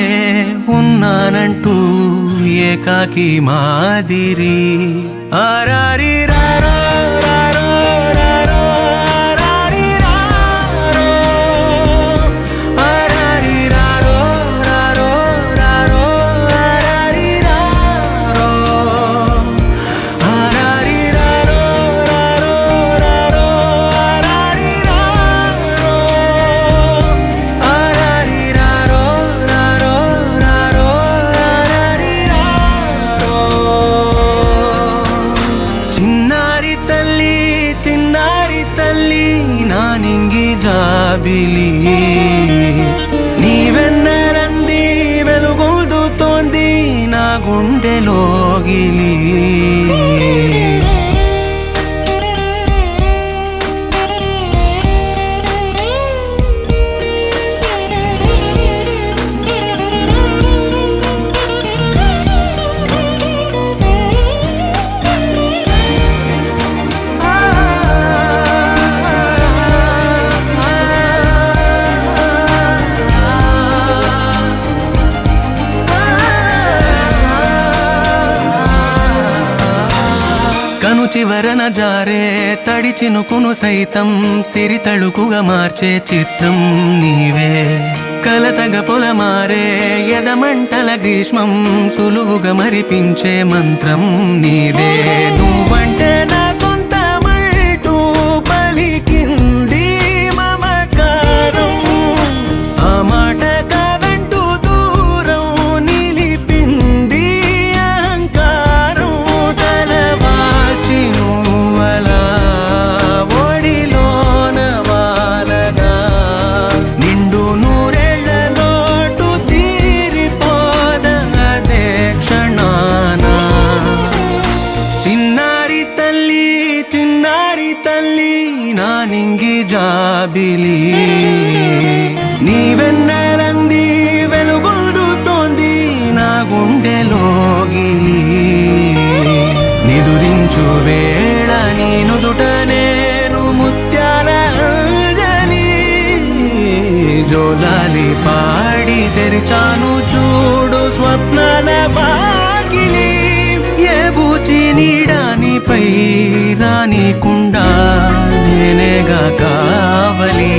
ఏకాకి మాదిరి ఆరారి రారో రారో రారో ఆరారి రారో ఆరారి రారో రారో రారో ఆరారి రారో ఆరారి రారో రారో రారో ఆరారి రారో ఆరారి రారో రారో రారో ఆరారి రారో చిన్నారి తల్లి నా నింగి జాబిలి నీవెన్నెలంది వెలుగొందుతోంది నా గుండెలోగిలి కను చివరన జారే తడి చినుకును సైతం సిరి తళుకుగా మార్చే చిత్రం నీవే కలతగ పొలమారే ఎదమంటల గ్రీష్మం సులువుగా మరిపించే మంత్రం నీదే నువ్వంటే నా సొంతమంటూ పలికింది మమకారం ఆ మాట కాదంటూ దూరం నిలిపింది అహంకారం తలవాల్చి నువ్వలా ఒడిలోన వాలగా నిండు నూరేళ్ల లోటు తీరిపోదదే క్షణాన చిన్నారి తల్లి నా నింగి జాబిలి నీవెన్నెలంది వెలుగొందుతోంది నా గుండెలోగిలి నిదురించు వేళ నీ నుదుట నేను ముత్యాల అంజలి జోలాలి పాడి తెరిచాను చూడు స్వప్నాల వాకిలి ఏ బూచి నీడానిపై రానికుండా నేనేగా కావలి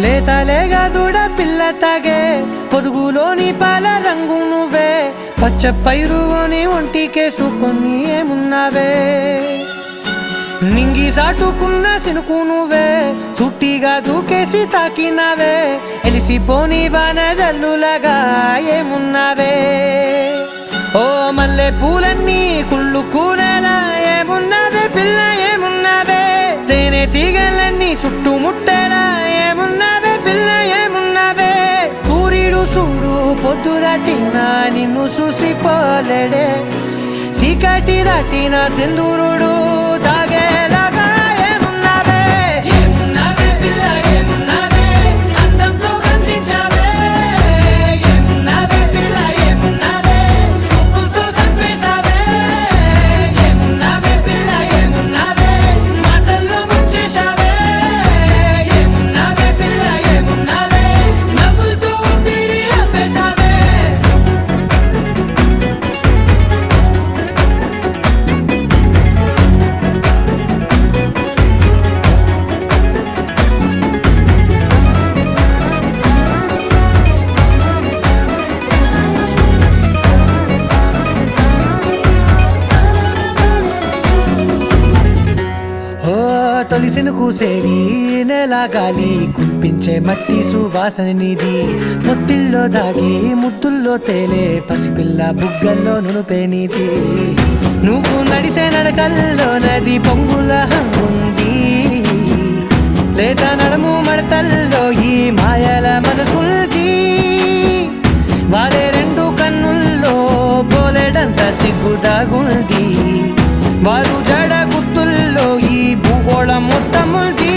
లేతలేగా దూడ పిల్ల తాగే పొదుగులోని పాల రంగు నువ్వే పచ్చ పైరుని ఒంటికేసుకొని ఏమున్నావే నింగి సాటుకున్న సినుకు నువ్వే చుట్టిగా దూకేసి తాకినావే ఎలిసిపోని వాన జల్లులాగా ఏమున్నావే ఓ మల్లె పూలన్నీ కుళ్ళు కూరలా ఏమున్నావే పిల్ల ఏమున్నావే తేనె తీగలన్నీ చుట్టుముట్టేలా ఏమున్నావే పిల్ల ఏమున్నావే సూర్యుడు చూడు పొద్దురాటిన నిన్ను చూసిపోలేడే చీకటి దాటిన సింధూరుడు తాగేలాగా ఏమున్నావే ఏమున్నావే పిల్ల ఏమున్నావే అందంతో కనిపించావే ఏమున్నావే పిల్ల ఏమున్నావే సుక్కుతో సంపేశావే ఏమున్నావే పిల్ల ఏమున్నావే మాటల్లో ముంచేశావే ఏమున్నావే పిల్ల ఏమున్నావే నవ్వులతో ఊపిరి ఆపేశావే సినుకు సేరి నేల గాలి కుప్పించే మట్టి సువాసన నిధి ముత్తిల్లో దాగి ముత్తుల్లో తేలే పసిపిల్ల బుగ్గల్లో నునుపే నీతి నువ్వు నడిసే నడకల్లో నది పొంగుల హంగుంది లేదా నడుము మడతల్లో ఈ మాయల మనసుల్ది వారే రెండు కన్నుల్లో పోలేడంత సిగ్గుదాగుంది వారు జడ గుత్తుల్లో ఈ భూగోళం మొత్తముల్ది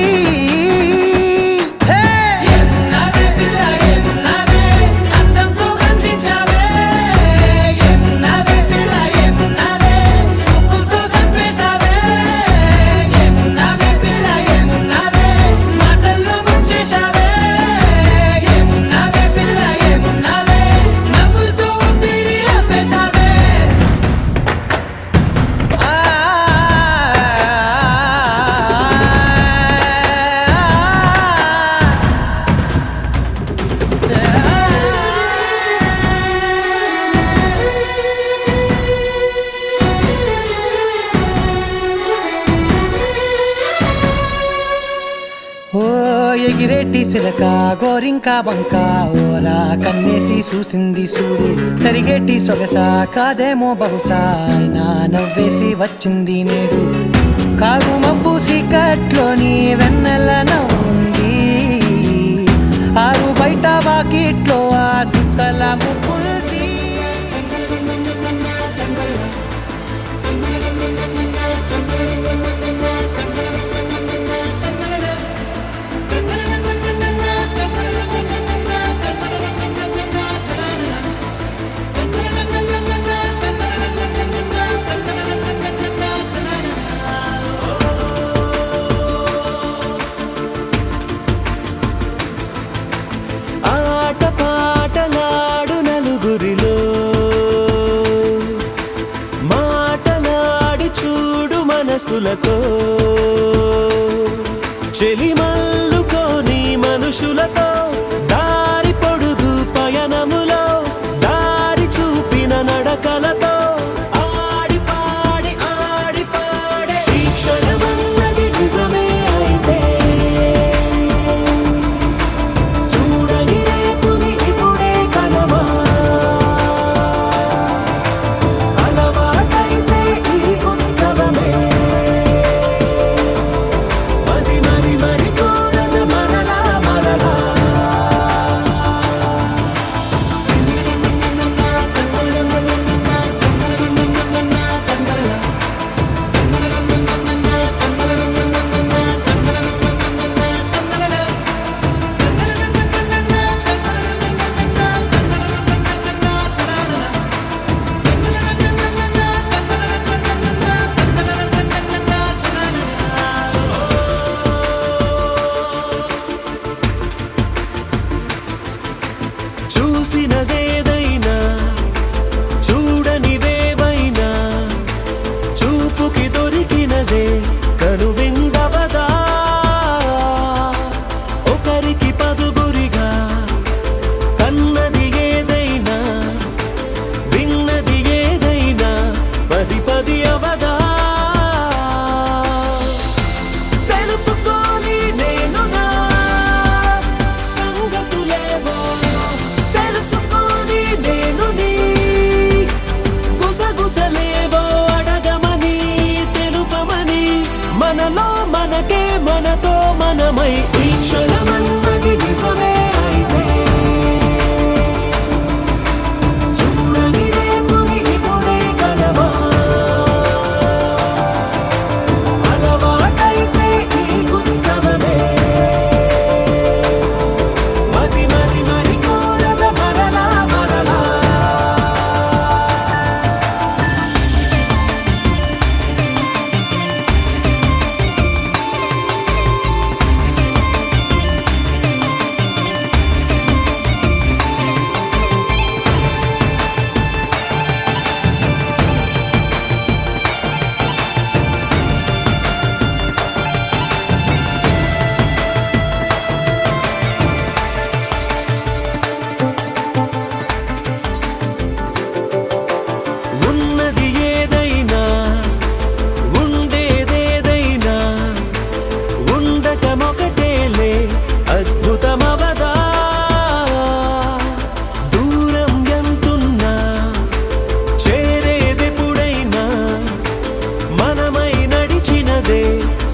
ఎగిరేటి సిలక గోరింక బంక ఓరా కన్నేసి చూసింది చూడు తరిగేటి సొగస కాదేమో బహుశా అయినా నవ్వేసి వచ్చింది నేడు కారు మబ్బు సీకట్లోని వెన్నెల నవ్వుంది ఆరు బయట వాకిట్లో ఆ సుక్కల ముగ్గుల్ది మనసులతో చెలిమల్లుకోని మనుషులతో దారి పొడుగు పయనములో దారి చూపిన నడకలతో ఆడి పాడే ఈ క్షణమన్నది నిజమే అయితే చూడని రేపుని ఇప్పుడే కలవా అలవాటైతే ఈ ఉత్సవమే మరి కోరి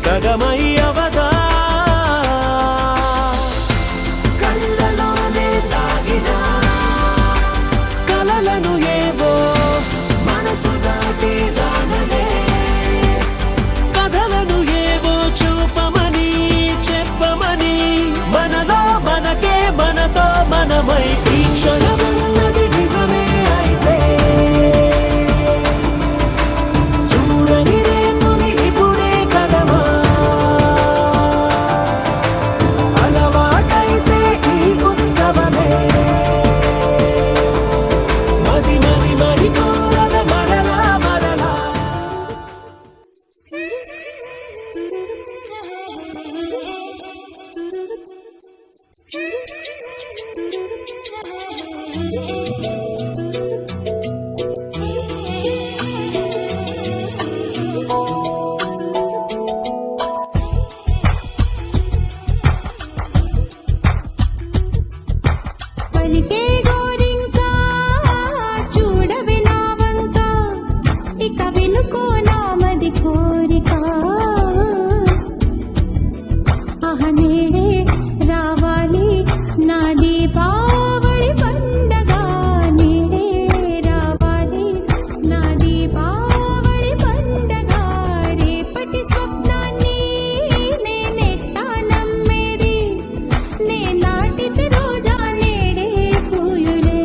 సగమై అవదా కళ్ళలోనే దాగిన కలలను ఏవో మనసు దాటి రానలే కథలను ఏవో చూపమని చెప్పమని మనలో మనకే మనతో మనమై ఈ క్షణమన్నది నిజమే అయితే చూడని రేపుని ఇప్పుడే కదమా అలవాటైతే ఈ ఉత్సవమే మరి మరి మరి కోరద మరలా మరలా పలికే గోరింకా చూడవే నా వంక ఇక వినుకో నామది కోరిక ఆహ నేడే రావాలి నా దీపావళి పండగ నేడే రావాలి నా దీపావళి పండగ రేపటి స్వప్నాన్ని నేనెట్టా నమ్మేది నే నాటితే రోజా నేడే పూయులే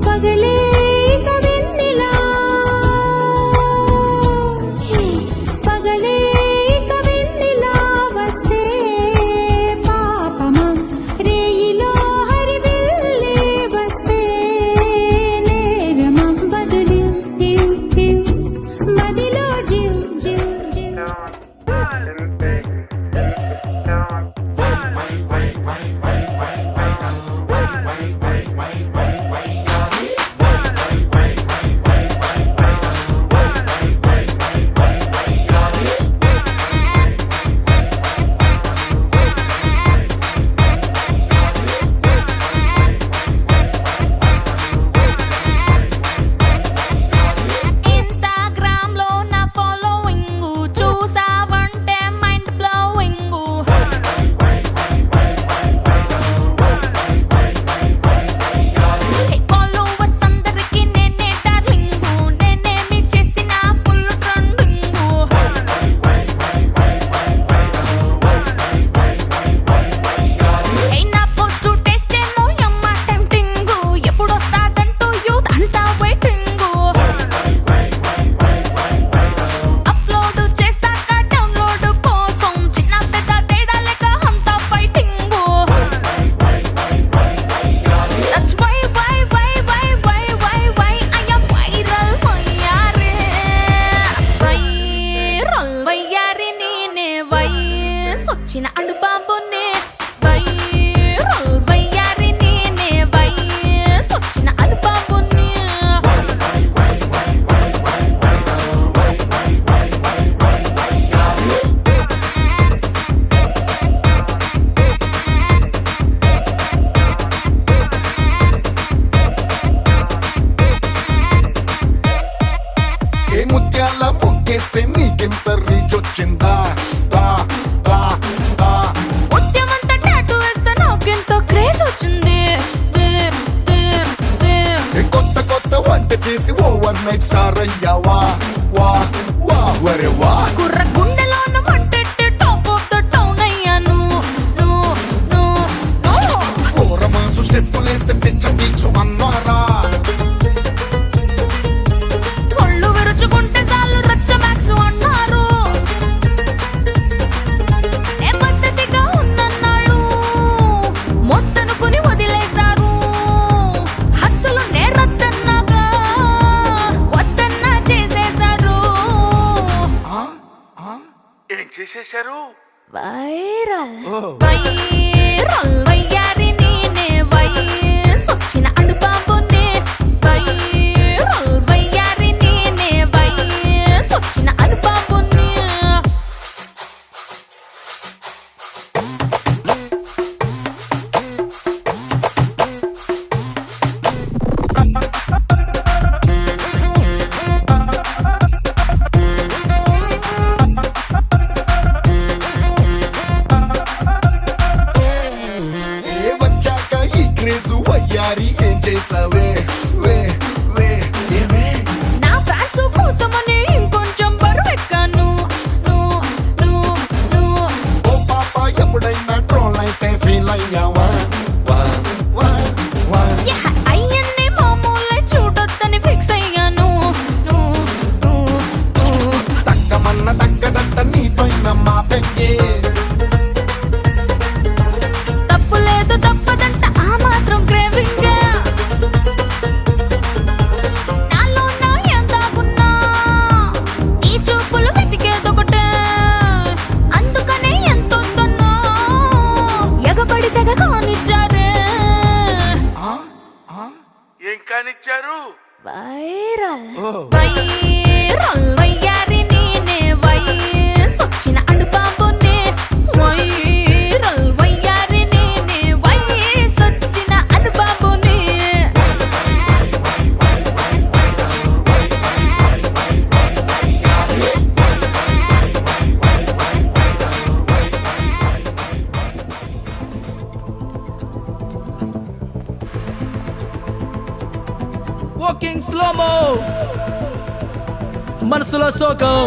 పగలే కవెన్నెలా పగలే కవెన్నెలా వస్తే పాపమా రేయిలో హరివిల్లే వస్తే నేరమా బదులు మదిలో జివ్ జివ్ జివ్ ఇన్‌స్టాగ్రామ్ లో నా ఫాలోయింగ్ చూసావంటే మైండ్ బ్లోయింగ్ ఫాలోవర్స్ అందరికి నేనే డార్లింగ్ నేనేమి చేసినా ఫుల్ ట్రెండింగ్ నా పోస్ట్ టేస్ట్ ఏమో యమ్మ టెంప్టింగ్ ఎప్పుడొస్తాదంటూ యూత్ అంతా వెయిటింగ్ అప్లోడ్ చేశాక డౌన్లోడ్ కోసం చిన్న పెద్ద తేడా లేక అంతా fighting that's why I am viral వయ్యారి నేనే వయసొచ్చిన అడుబాబునే వైరల్ వయ్యారి నేనే వయసొచ్చిన అడుబాబునే ఏ ముత్యాల మొక్కేస్తే నీకెంత రీచ్ వచ్చిందా దా దా దా ఉద్యమంతా టాటూ వేస్తే నాకెంతో క్రేజ్ వచ్చింది ఏ కొత్త కొత్త వంట చేసి ఓవర్ నైట్ స్టార్ అయ్యావా వా వా వరే వా కుర్ర గుండెలోన వంటెట్టి టాప్ ఆఫ్ ద టౌన్ అయ్యాను ఫోరమాసు స్టెప్పులేస్తే పిచ్చ పీక్సు అన్నారా ఒళ్ళు విరుచుకుంటే చాలు రచ్చ మ్యాక్స్ అన్నారు ఏ పద్ధతిగా ఉందన్నాడు మొత్తనుకుని వదిలేశారు హద్దులు నేరద్దన్నాగా వద్దన్నా చేసేశారు చేసేశారు? వైరల్ వైరల్ వయ్యారి నేనే వయసొచ్చిన అడుబాబునే వైరల్ వయ్యారి నేనే వయసొచ్చిన అడుబాబునే వచ్చాక ఈ క్రేజు వయ్యారి ఏం చేసావే వే వే ఏమే నా ఫ్యాన్స్ కోసమని ఇంకొంచెం బరువెక్కాను ఓ పాప ఎప్పుడైనా ట్రోల్ అయితే ఫీల్ అయ్యావా వా వా వా అయ్యన్నే మామూలే చూడొద్దని ఫిక్స్ అయ్యాను తక్కమన్న తక్కదట్ట నీ పైన మా పెంగే తప్పులేదు తప్పదంట ఆ మాత్రం క్రేవింగ్ నాలో నా ఎందాగున్నా నీ చూపులు వెతికేదొకటే అందుకనే ఎంతొద్దన్నా ఎగబడి తెగ కానిచ్చారే ఏం కానిచ్చారు? వైరల్ వైరల్ వయ్యారి నేనే వయసొచ్చిన అడుబాబునే వైరల్ వయ్యారి నేనే వయసొచ్చిన అడుబాబునే వాకింగ్ స్లోమో మనసులో సోకం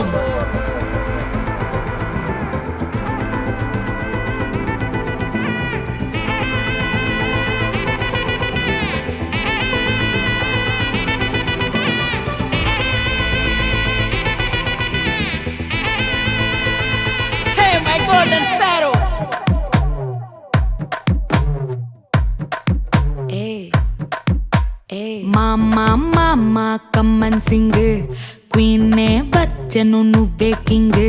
Hey my golden sparrow మామ కమ్మన్ సింగ్ క్వీన్ నే బచ్చను నువ్వే కింగ్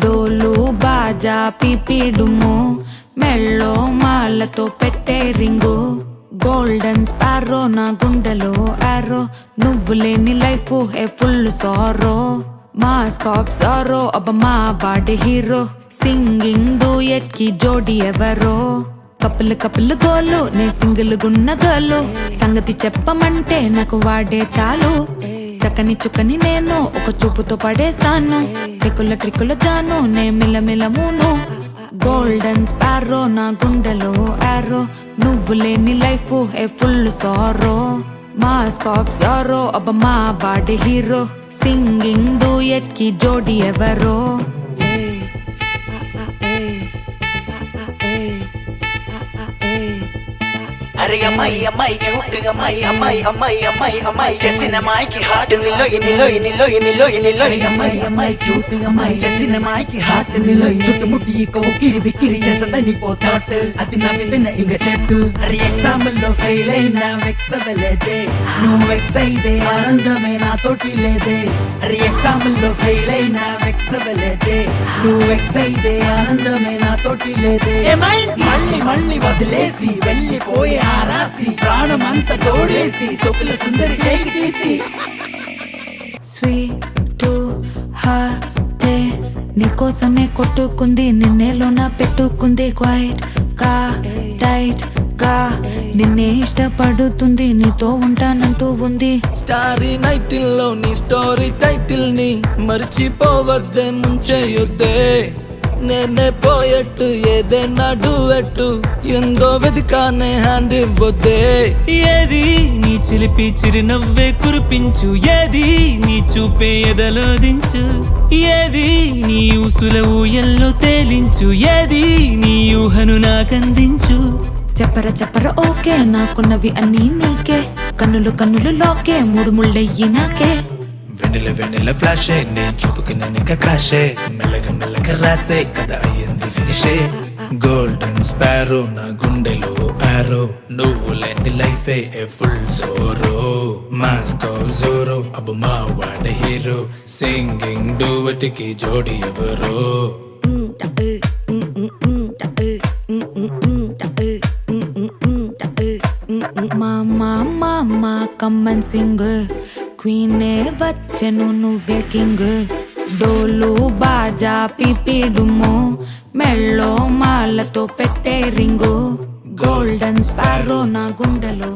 డోలు బాజా పీపీడుము మెళ్ళో మాలతో పెట్టే రింగు గోల్డెన్ స్పారో నా గుండెలో ఆరో నువ్వు లేని life A full sorrow mask of sorrow అబ్బ మా బాడీ హీరో సింగింగ్ డూయట్ కి జోడి ఎవరో కప్పులు గోలు నే సింగిల్ గున్న గోలు సంగతి చెప్పమంటే నాకు వాడే చాలు చక్కని చుక్కని నేను ఒక చూపుతో పడేస్తాను ట్రిక్కుల జాను నే మిలమిలమును గోల్డెన్ స్పారో నా గుండెలో ఆరో నువ్వు లేని life A full sorrow mask of sorrow అబ్బ మా బాడీ హీరో సింగింగ్ డూయట్ కి జోడి ఎవరో అరే అమ్మాయి అమ్మాయికి హుట్టు అమ్మాయి అమ్మాయి అమ్మాయి అమ్మాయి అమ్మాయి చేసిన అమ్మాయికి హార్ట్ నిలో అమ్మాయి అమ్మాయికి హుట్టు అమ్మాయి చేసిన అమ్మాయికి హార్ట్ నిలో చుట్టుముట్టి ఉక్కిరి బిక్కిరి చేసదని పోతాట్ అది నా మీద ఇంక చెట్టు అరే ఎగ్జామ్ లో ఫెయిల్ అయినా వెక్స్ అవ్వలేదే నువ్వు వెక్స్ అయితే ఆనందమే నాతోటి లేదే అరే ఎగ్జామ్ లో ఫెయిల్ అయినా వెక్స్ అవ్వలేదే నువ్వు వెక్స్ అయితే ఆనందమే నాతోటి లేదే మళ్ళీ మళ్ళీ వదిలేసి వెళ్ళిపోయే ఆరాసి ప్రాణమంతా తోడేసి సొక్కుల సుందరి కేక్ తీసి స్వీట్ టు హార్ట్ నీకోసమే కొట్టుకుంది నిన్నేలోన పెట్టుకుంది క్వైట్ గా టైట్ గా నిన్నే ఇష్టపడుతుంది నీతో ఉంటానంటూ ఉంది స్టారీ నైటిల్ లో నీ స్టోరీ టైటిల్ ని మర్చిపోవద్దే ముంచేయొద్దే నేనే పోయట్టు ఏదైనా డూవెట్టు ఎందో వెదికానే హ్యాండ్ ఇవ్వద్దే ఏది నీ చిలిపి చిరునవ్వే కురిపించు ఏది నీ చూపే ఎదలోదించు ఏది నీ ఊసుల ఊయల్లో తేలించు ఏది నీ ఊహను నాకందించు చెప్పర ఓకే నాకున్నవి అన్నీ నీకే కన్నులు లోకే మూడు ముళ్ళయ్యి నాకే వెన్నెల ఫ్లాషే నేను చూపుకి నేను ఇంకా క్రాషే మెల్లగా రాసే కథ అయ్యింది ఫినిషే గోల్డెన్ స్పారో నా గుండెలో ఆరో నువ్వు లేని లైఫే a full sorrow mask off జోరో అబ్బు మా వాడ హీరో సింగింగ్ డూవెట్ కి జోడి ఎవరో మామా కమ్మన్ సింగ్ క్వీనే వచ్చెను నువ్వే కింగ్ డోలు బాజా పిపిడుము మెళ్ళో మాలతో పెట్టే రింగు గోల్డెన్ స్పారో నా గుండెలో